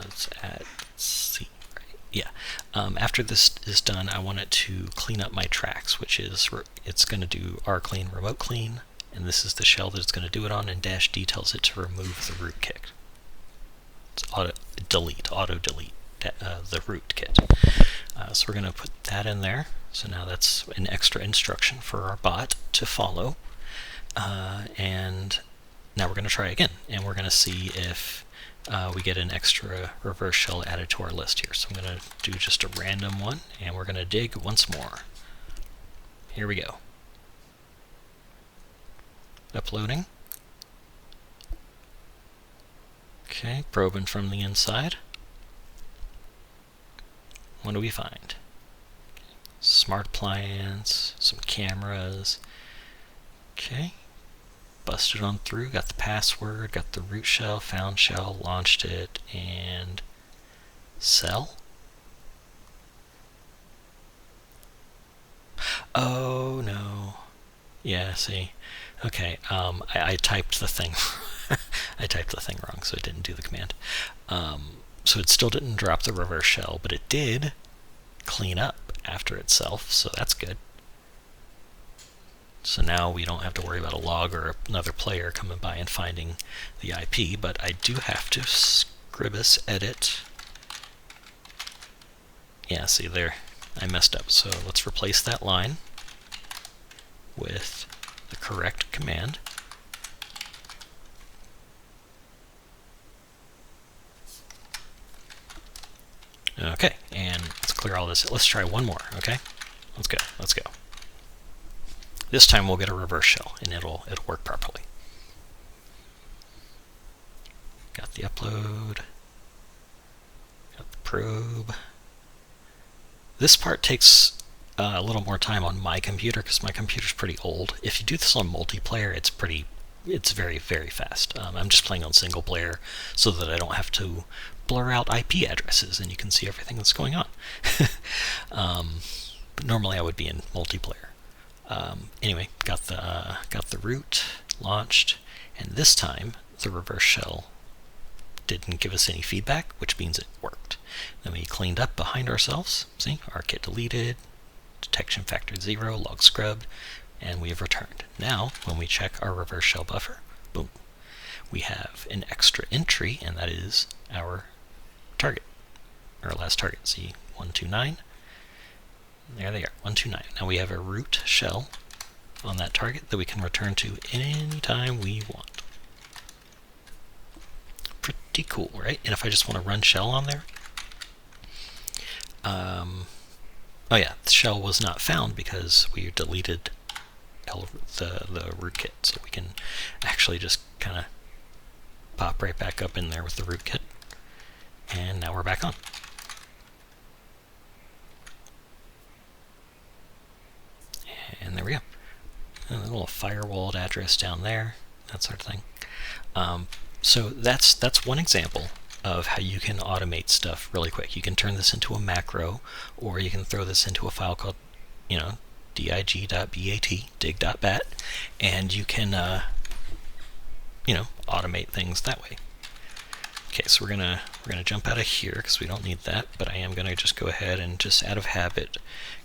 it's at C, right? Yeah. After this is done, I want it to clean up my tracks, which is it's going to do rclean remote clean, and this is the shell that it's going to do it on, and -d tells it to remove the rootkit. Auto delete the rootkit. So we're going to put that in there. So now that's an extra instruction for our bot to follow. And now we're going to try again, and we're going to see if we get an extra reverse shell added to our list here. So I'm going to do just a random one, and we're going to dig once more. Here we go. Uploading. Okay, probing from the inside. What do we find? Smart appliance, some cameras. Okay, busted on through, got the password, got the root shell, found shell, launched it, and sell. Oh no. Yeah, see. Okay, I typed the thing. I typed the thing wrong, so it didn't do the command. So it still didn't drop the reverse shell, but it did clean up after itself, so that's good. So now we don't have to worry about a log or another player coming by and finding the IP, but I do have to scribus edit Yeah, see there, I messed up. So let's replace that line with the correct command. Okay, and let's clear all this. Let's try one more, okay? Let's go, let's go. This time we'll get a reverse shell, and it'll work properly. Got the upload. Got the probe. This part takes a little more time on my computer because my computer's pretty old. If you do this on multiplayer, it's very, very fast. I'm just playing on single player so that I don't have to blur out IP addresses and you can see everything that's going on. But normally I would be in multiplayer. Anyway, got the root launched, and this time the reverse shell didn't give us any feedback, which means it worked. Then we cleaned up behind ourselves. See, rkit deleted, detection factor 0, log scrubbed, and we have returned. Now, when we check our reverse shell buffer, boom, we have an extra entry, and that is our target, our last target. See, 129. There they are, 129. Now we have a root shell on that target that we can return to anytime we want. Pretty cool, right? And if I just want to run shell on there, oh yeah, the shell was not found because we deleted the rootkit, so we can actually just kind of pop right back up in there with the rootkit, and now we're back on. And there we go. And a little firewalled address down there, that sort of thing. So that's one example of how you can automate stuff really quick. You can turn this into a macro, or you can throw this into a file called, dig.bat, dig.bat, and you can, automate things that way. Okay, so we're gonna jump out of here because we don't need that, but I am gonna just go ahead and just out of habit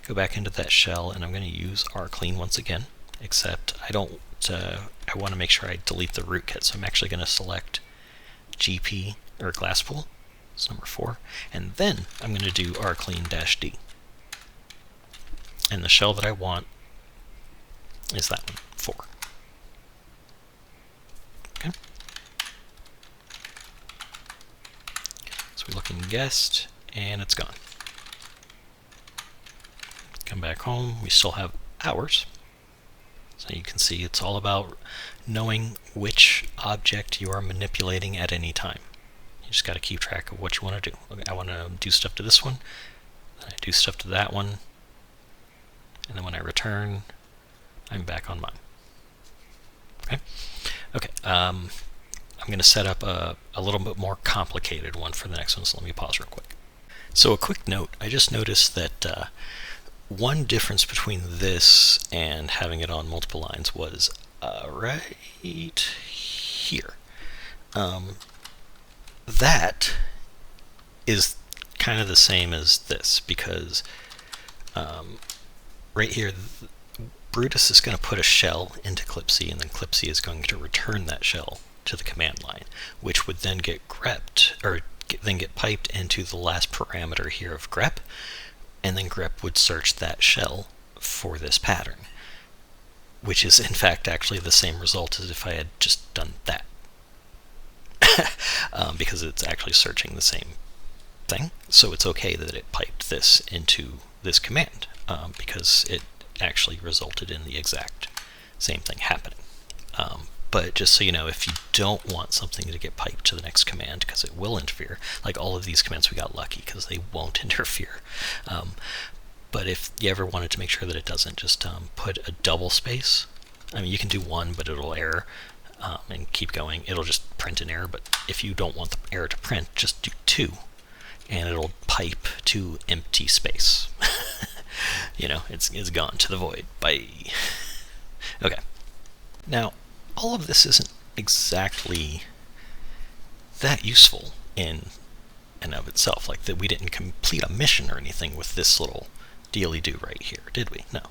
go back into that shell, and I'm gonna use rclean once again. Except I don't. I want to make sure I delete the rootkit, so I'm actually going to select GP or glasspool. It's number 4, and then I'm going to do rclean-d. And the shell that I want is that one, 4. Okay. So we look in guest, and it's gone. Come back home. We still have hours. So you can see it's all about knowing which object you are manipulating at any time. You just got to keep track of what you want to do. Okay, I want to do stuff to this one, then I do stuff to that one, and then when I return, I'm back on mine. Okay. I'm going to set up a little bit more complicated one for the next one, so let me pause real quick. So a quick note, I just noticed that one difference between this and having it on multiple lines was right here. That is kind of the same as this, because right here, Brutus is going to put a shell into clipc, and then clipc is going to return that shell to the command line, which would then get grepped, or then get piped into the last parameter here of grep, and then grep would search that shell for this pattern, which is in fact actually the same result as if I had just done that. Because it's actually searching the same thing, so it's okay that it piped this into this command, because it actually resulted in the exact same thing happening. But just so you know, if you don't want something to get piped to the next command, because it will interfere, like all of these commands we got lucky because they won't interfere. But if you ever wanted to make sure that it doesn't, just put a double space. I mean, you can do one, but it'll error, and keep going. It'll just print an error, but if you don't want the error to print, just do 2, and it'll pipe to empty space. It's gone to the void. Bye. Okay. Now, all of this isn't exactly that useful in and of itself. Like that, we didn't complete a mission or anything with this little dealy-do right here, did we? No.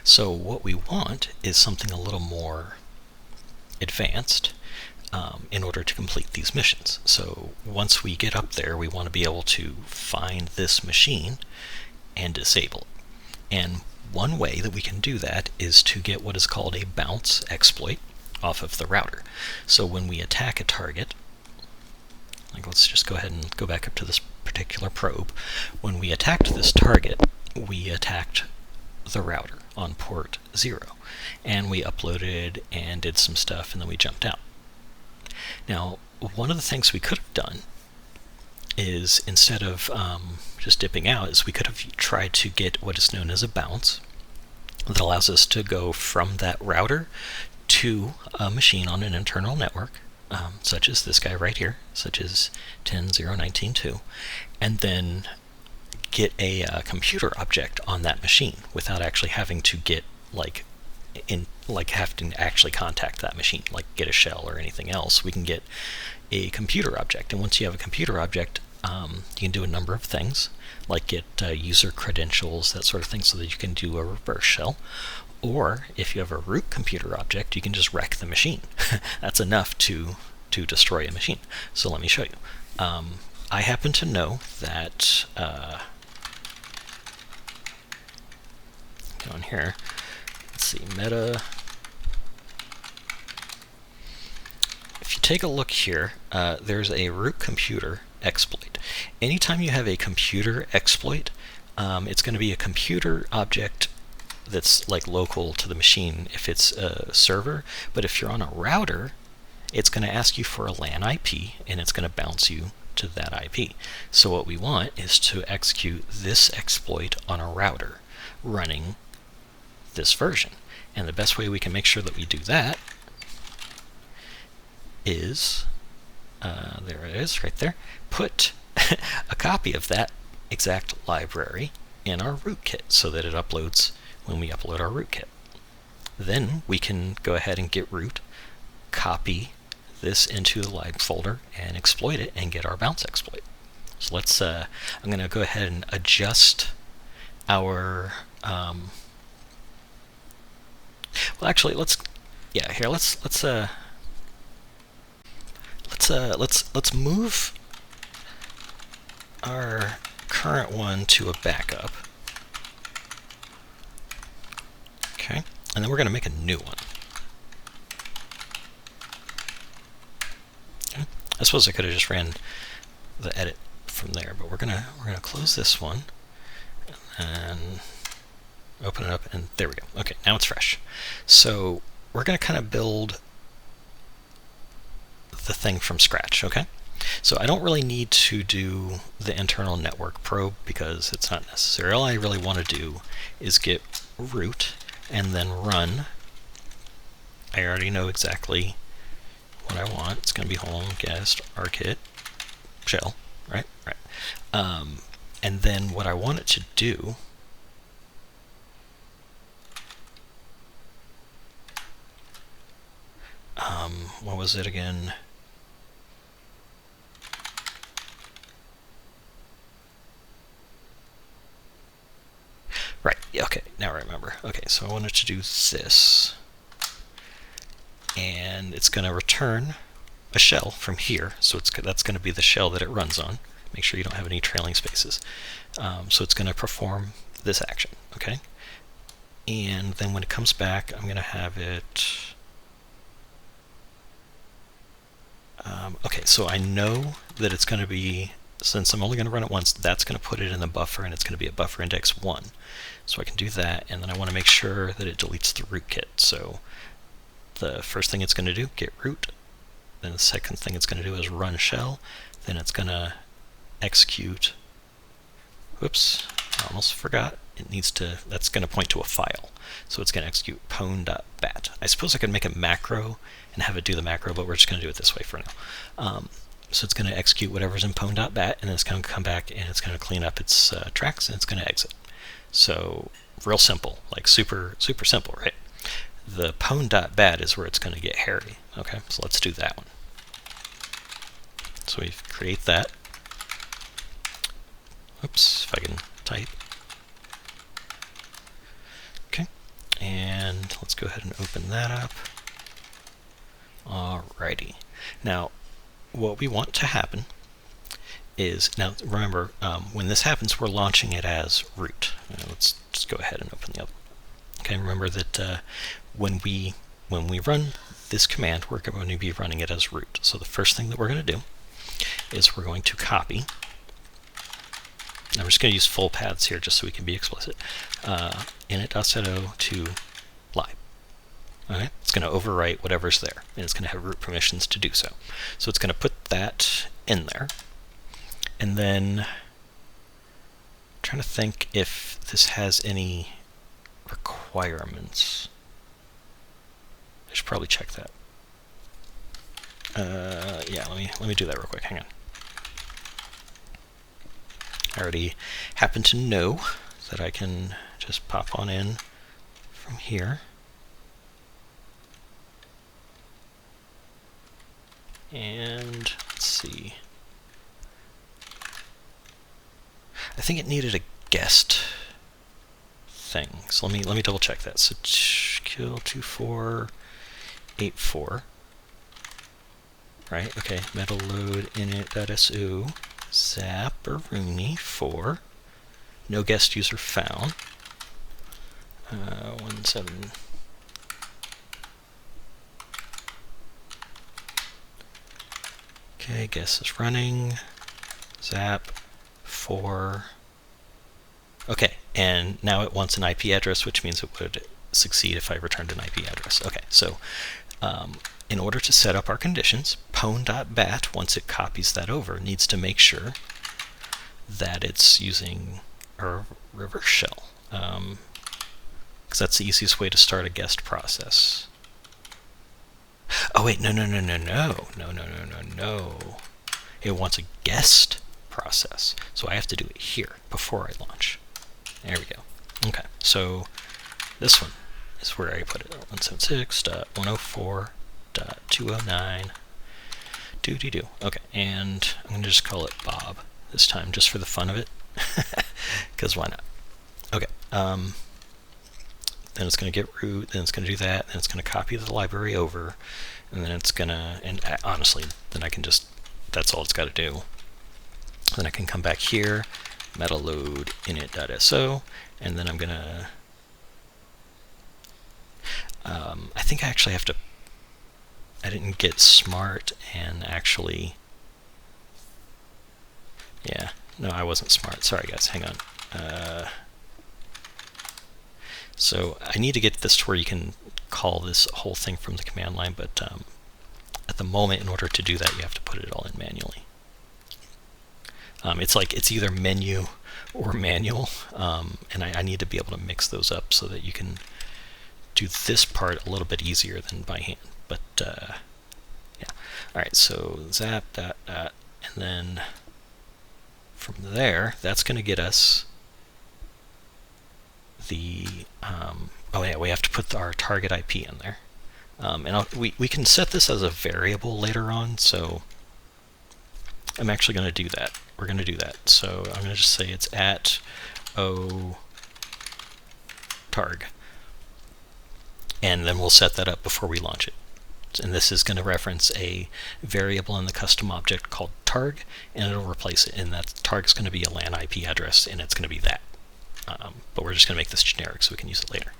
So what we want is something a little more advanced. in order to complete these missions. So once we get up there, we want to be able to find this machine and disable it. And one way that we can do that is to get what is called a bounce exploit off of the router. So when we attack a target, like let's just go ahead and go back up to this particular probe. When we attacked this target, we attacked the router on port 0, and we uploaded and did some stuff, and then we jumped out. Now, one of the things we could have done is, instead of just dipping out, is we could have tried to get what is known as a bounce that allows us to go from that router to a machine on an internal network, such as this guy right here, such as 10.0.19.2, and then get a computer object on that machine without actually having to get having to actually contact that machine, like get a shell or anything else. We can get a computer object, and once you have a computer object, you can do a number of things, like get user credentials, that sort of thing, so that you can do a reverse shell. Or if you have a root computer object, you can just wreck the machine. That's enough to destroy a machine. So let me show you. I happen to know that on here, let's see, meta. If you take a look here, there's a root computer exploit. Anytime you have a computer exploit, it's going to be a computer object that's like local to the machine if it's a server, but if you're on a router, it's going to ask you for a LAN IP, and it's going to bounce you to that IP. So what we want is to execute this exploit on a router running this version. And the best way we can make sure that we do that is, there it is right there, put a copy of that exact library in our rootkit so that it uploads when we upload our rootkit. Then we can go ahead and get root, copy this into the lib folder, and exploit it and get our bounce exploit. So let's, I'm going to go ahead and adjust our, well, actually, let's move our current one to a backup. Okay, and then we're going to make a new one. Okay. I suppose I could have just ran the edit from there, but we're gonna close this one and open it up, and there we go. Okay, now it's fresh. So we're going to kind of build the thing from scratch, okay? So I don't really need to do the internal network probe because it's not necessary. All I really want to do is get root and then run. I already know exactly what I want. It's going to be home, guest, rkit, shell, right? Right. And then what I want it to do what was it again? Right, yeah, okay, now I remember. Okay, so I wanted to do this, and it's going to return a shell from here, so that's going to be the shell that it runs on. Make sure you don't have any trailing spaces. So it's going to perform this action, okay? And then when it comes back, I'm going to have it... okay, so I know that it's going to be, since I'm only going to run it once, that's going to put it in the buffer, and it's going to be a buffer index 1. So I can do that, and then I want to make sure that it deletes the rootkit. So the first thing it's going to do, get root. Then the second thing it's going to do is run shell. Then it's going to execute, whoops, I almost forgot. It needs to, that's going to point to a file. So it's going to execute pwn.bat. I suppose I could make a macro and have it do the macro, but we're just going to do it this way for now. So it's going to execute whatever's in pwn.bat, and then it's going to come back and it's going to clean up its tracks, and it's going to exit. So real simple, like super simple, right? The pwn.bat is where it's going to get hairy. Okay, so let's do that one. So we create that. Oops, if I can type. Okay, and let's go ahead and open that up. Alrighty. Now, what we want to happen is, now remember, when this happens, we're launching it as root. Let's just go ahead and open the other. Okay, remember that when we run this command, we're going to be running it as root. So the first thing that we're going to do is we're going to copy. I'm just going to use full paths here just so we can be explicit. Init.sudo to lib. Okay, it's going to overwrite whatever's there, and it's going to have root permissions to do so. So it's going to put that in there. And then I'm trying to think if this has any requirements. I should probably check that. Yeah, let me do that real quick. Hang on. I already happen to know that I can just pop on in from here. And let's see. I think it needed a guest thing. So let me double check that. So kill 2484. Right? Okay. Metal load init.su zapperoonie 4. No guest user found. 17. Okay, guess is running. Zap 4. Okay, and now it wants an IP address, which means it would succeed if I returned an IP address. Okay, so in order to set up our conditions, pwn.bat, once it copies that over, needs to make sure that it's using a reverse shell, because that's the easiest way to start a guest process. Oh wait, no. It wants a guest process, so I have to do it here before I launch. There we go. Okay, so this one is where I put it. 176.104.209. Do. Okay, and I'm going to just call it Bob this time, just for the fun of it, because why not? Okay, then it's going to get root, then it's going to do that, then it's going to copy the library over, and then it's going to, and honestly, then I can just, that's all it's got to do. Then I can come back here, metal load init.so, and then I'm going to, I think I actually have to, I didn't get smart and actually, yeah, no, I wasn't smart. Sorry guys, hang on. So I need to get this to where you can call this whole thing from the command line, but at the moment, in order to do that, you have to put it all in manually. It's like it's either menu or manual, and I need to be able to mix those up so that you can do this part a little bit easier than by hand. But yeah, all right. So zap dot, and then from there, that's going to get us the oh yeah, we have to put our target IP in there, and we can set this as a variable later on. So I'm actually going to do that. We're going to do that. So I'm going to just say it's at o targ, and then we'll set that up before we launch it. And this is going to reference a variable in the custom object called targ, and it'll replace it. And that targ is going to be a LAN IP address, and it's going to be that. But we're just going to make this generic so we can use it later.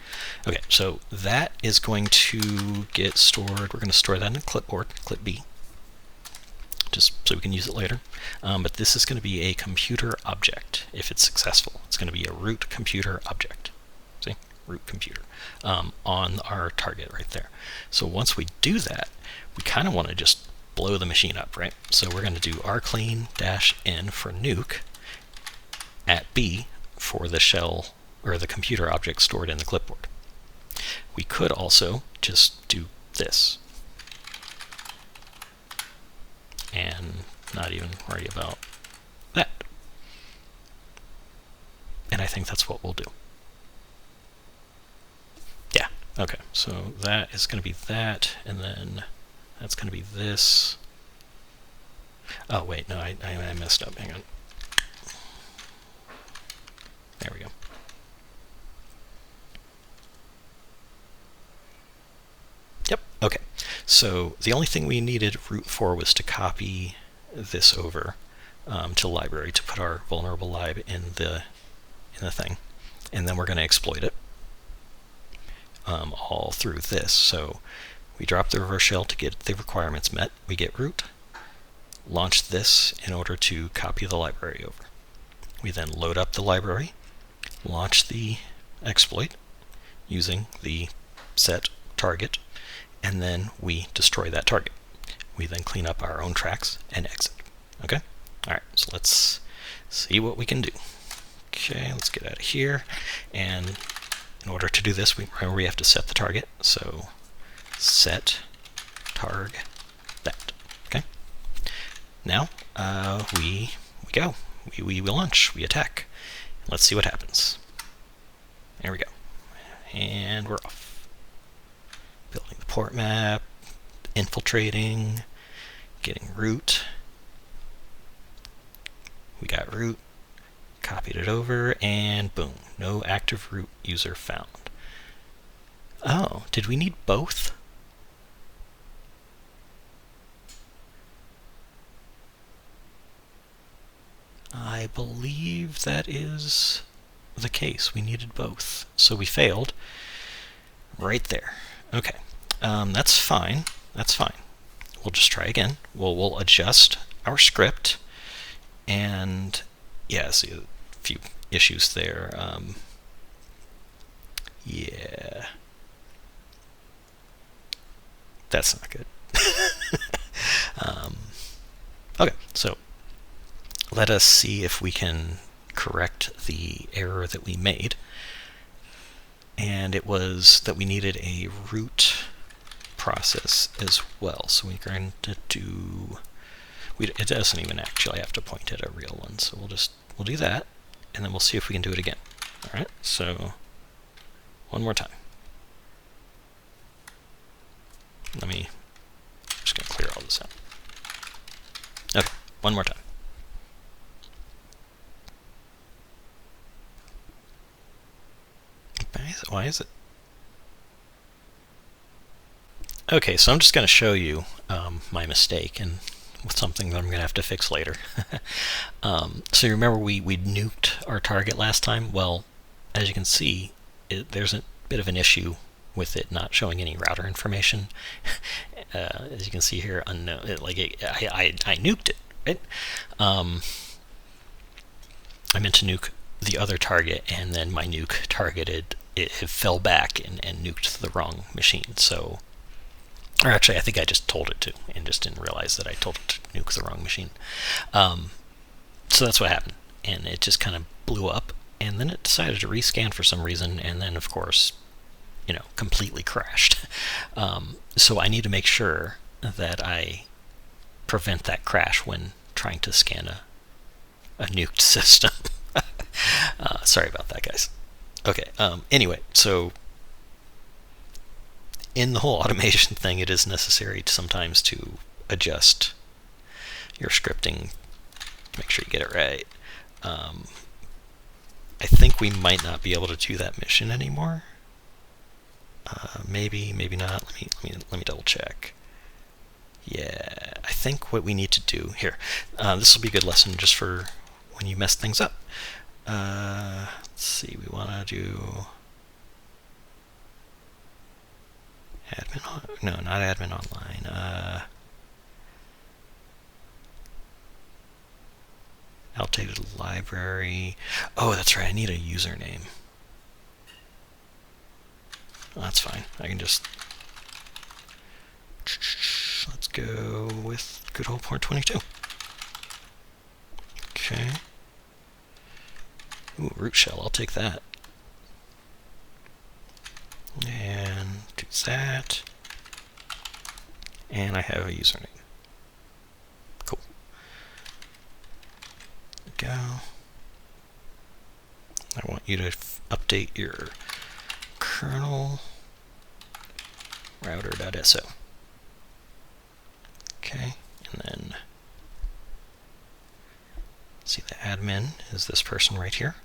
Okay, so that is going to get stored. We're going to store that in a clipboard, clip B, just so we can use it later. But this is going to be a computer object if it's successful. It's going to be a root computer object. See? Root computer on our target right there. So once we do that, we kind of want to just blow the machine up, right? So we're going to do rclean-n for nuke at B for the shell or the computer object stored in the clipboard. We could also just do this and not even worry about that. And I think that's what we'll do. Yeah, okay, so that is going to be that, and then that's going to be this. Oh wait, no, I messed up, hang on. There we go. Yep, Okay, so the only thing we needed root for was to copy this over to the library to put our vulnerable lib in the thing, and then we're going to exploit it all through this. So we drop the reverse shell to get the requirements met. We get root, launch this in order to copy the library over. We then load up the library, launch the exploit using the set target, and then we destroy that target. We then clean up our own tracks and exit. Okay? Alright, so let's see what we can do. Okay, let's get out of here. And in order to do this, remember we have to set the target. So set targ that. Okay? Now, we go. We launch. We attack. Let's see what happens. There we go. And we're off. Building the port map, infiltrating, getting root. We got root, copied it over, and boom, no active root user found. Oh, did we need both? I believe that is the case. We needed both. So we failed right there. Okay, that's fine. That's fine. We'll just try again. We'll adjust our script. And yeah, see a few issues there. Yeah, that's not good. Okay, so let us see if we can correct the error that we made. And it was that we needed a root process as well. So we're going to do... it doesn't even actually have to point at a real one, so we'll do that, and then we'll see if we can do it again. All right, so one more time. I'm just going to clear all this out. Okay, one more time. Why is it? Okay, so I'm just going to show you my mistake, and with something that I'm going to have to fix later. So you remember we nuked our target last time? Well, as you can see, there's a bit of an issue with it not showing any router information. As you can see here, unknown. I nuked it, right? I meant to nuke the other target, and then my nuke targeted it fell back and nuked the wrong machine. So. Or actually, I think I just told it to, and just didn't realize that I told it to nuke the wrong machine. So that's what happened, and it just kind of blew up, and then it decided to rescan for some reason, and then, of course, completely crashed. So I need to make sure that I prevent that crash when trying to scan a nuked system. Sorry about that, guys. Okay, anyway, so... in the whole automation thing, it is necessary sometimes to adjust your scripting, make sure you get it right. I think we might not be able to do that mission anymore. Maybe not. Let me double check. Yeah, I think what we need to do here. This will be a good lesson just for when you mess things up. Let's see. We want to do. No, not admin online. Outdated library. Oh, that's right. I need a username. Well, that's fine. I can just... let's go with good old port 22. Okay. Ooh, root shell. I'll take that. And do that. And I have a username. Cool. There we go. I want you to update your kernel router.so. Okay, and then see the admin is this person right here.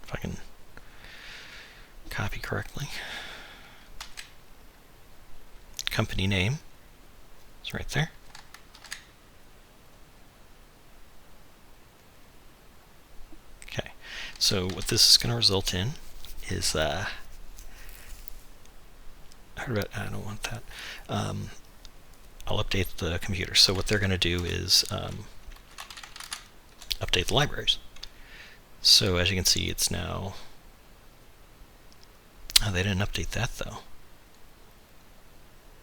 If I can copy correctly. Company name is right there. Okay, so what this is going to result in is I don't want that. I'll update the computer. So what they're going to do is update the libraries. So as you can see, it's now. Oh, they didn't update that though.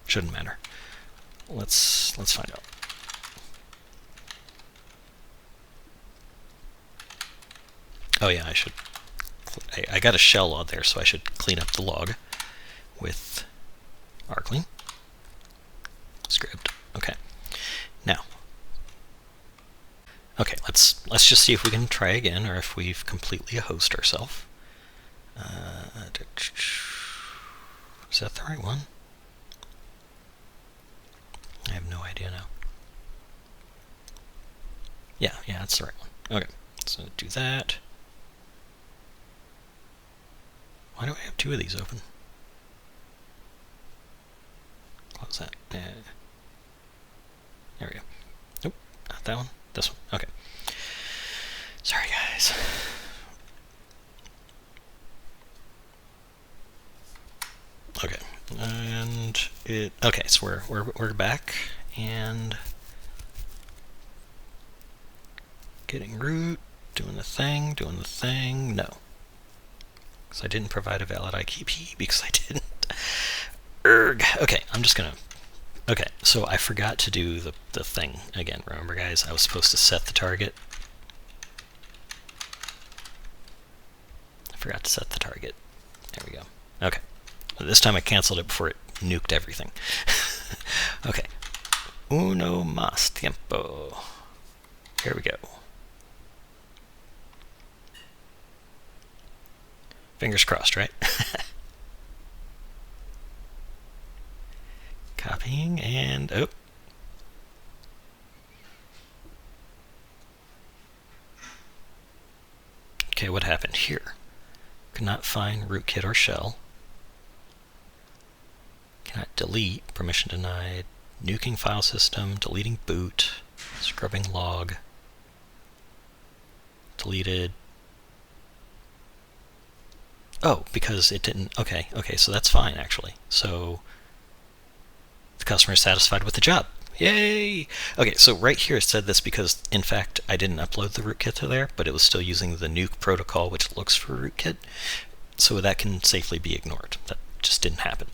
Shouldn't matter. Let's find out. Oh yeah, I should. I got a shell on there, so I should clean up the log with rclean script. Okay. Now. Okay, let's just see if we can try again, or if we've completely hosed ourselves. Is that the right one? I have no idea now. Yeah, that's the right one. Okay, so do that. Why do I have two of these open? Close that. There we go. Nope, not that one. This one. Okay. Sorry, guys. Okay, and it. Okay, so we're back and getting root, doing the thing. No, because I didn't provide a valid IKP because I didn't. Okay, I'm just gonna. Okay, so I forgot to do the thing again. Remember, guys, I was supposed to set the target. I forgot to set the target. There we go. Okay. This time I canceled it before it nuked everything. Okay. Uno más tiempo. Here we go. Fingers crossed, right? Copying and oh. Okay, what happened here? Could not find rootkit or shell. Cannot delete, permission denied, nuking file system, deleting boot, scrubbing log, deleted. Oh, because it didn't. Okay, so that's fine actually. So the customer is satisfied with the job. Yay! Okay, so right here it said this because in fact I didn't upload the rootkit to there, but it was still using the nuke protocol which looks for rootkit, so that can safely be ignored. That just didn't happen.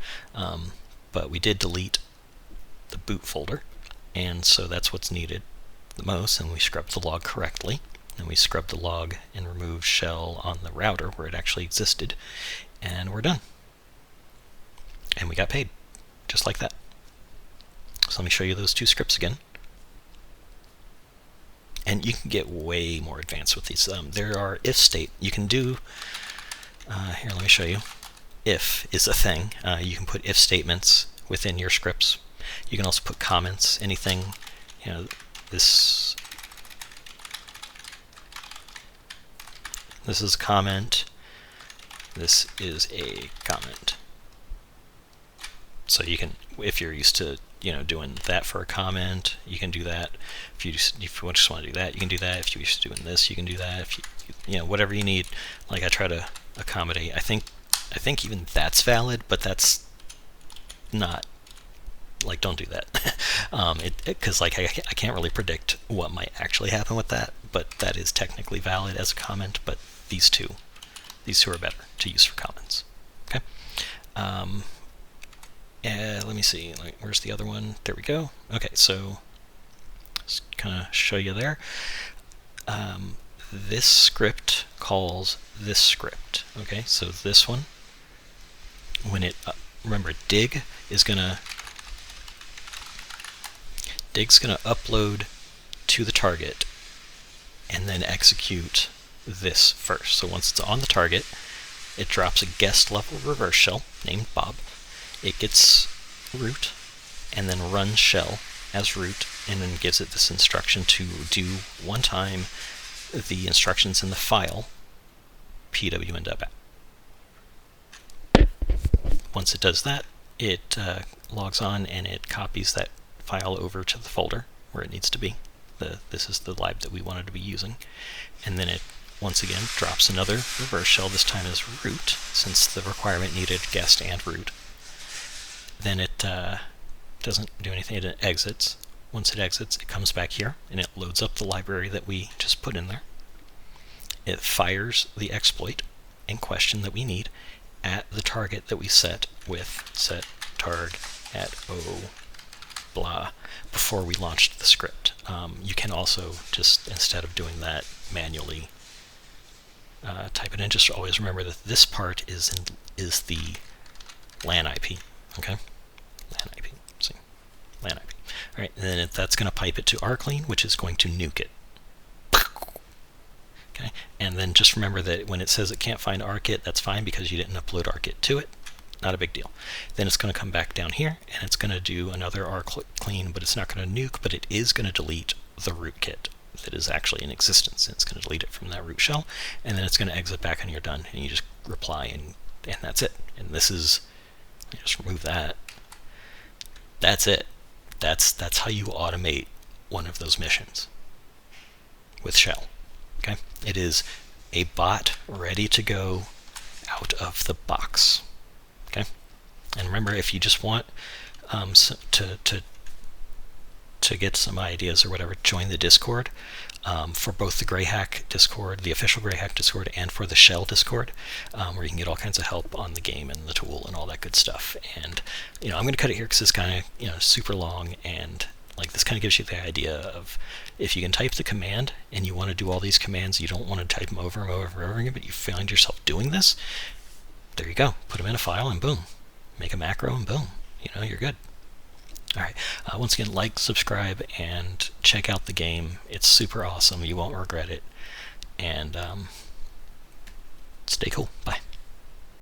But we did delete the boot folder, and so that's what's needed the most, and we scrubbed the log correctly, and we scrubbed the log and removed shell on the router where it actually existed, and we're done. And we got paid, just like that. So let me show you those two scripts again. And you can get way more advanced with these. There are if state. You can do, here, let me show you. If is a thing. You can put if statements within your scripts. You can also put comments, anything, this is a comment, this is a comment. So you can, if you're used to doing that for a comment, you can do that. If you just want to do that, you can do that. If you're used to doing this, you can do that. If you whatever you need. Like I try to accommodate. I think even that's valid, but that's not, like, don't do that. Because like I can't really predict what might actually happen with that, but that is technically valid as a comment. But these two are better to use for comments. Okay. Let me see. Where's the other one? There we go. Okay, so just kind of show you there. This script calls this script. Okay, so this one, when it remember dig's gonna upload to the target and then execute this first. So once it's on the target, it drops a guest level reverse shell named Bob. It gets root and then runs shell as root and then gives it this instruction to do one time the instructions in the file pwn.bat. once it does that, it logs on and it copies that file over to the folder where it needs to be. This is the lib that we wanted to be using. And then it, once again, drops another reverse shell, this time as root, since the requirement needed guest and root. Then it doesn't do anything, it exits. Once it exits, it comes back here, and it loads up the library that we just put in there. It fires the exploit in question that we need at the target that we set with set targ at o blah before we launched the script. You can also just, instead of doing that, manually type it in. Just always remember that this part is the LAN IP. Okay, LAN IP. See, LAN IP. All right, and then that's going to pipe it to rclean, which is going to nuke it. Okay, and then just remember that when it says it can't find rkit, that's fine because you didn't upload rkit to it. Not a big deal. Then it's going to come back down here and it's going to do another rclean, but it's not going to nuke, but it is going to delete the rootkit that is actually in existence. And it's going to delete it from that root shell, and then it's going to exit back and you're done. And you just reply and that's it. And this is, just remove that. That's it. That's how you automate one of those missions with shell. Okay, it is a bot ready to go out of the box. Okay, and remember, if you just want to get some ideas or whatever, join the Discord for both the Greyhack Discord, the official Greyhack Discord, and for the Shell Discord, where you can get all kinds of help on the game and the tool and all that good stuff. And I'm going to cut it here because it's kind of super long, and like this kind of gives you the idea of if you can type the command and you want to do all these commands, you don't want to type them over and over and over again, but you find yourself doing this. There you go. Put them in a file and boom. Make a macro and boom. You're good. All right. Once again, like, subscribe, and check out the game. It's super awesome. You won't regret it. And stay cool. Bye.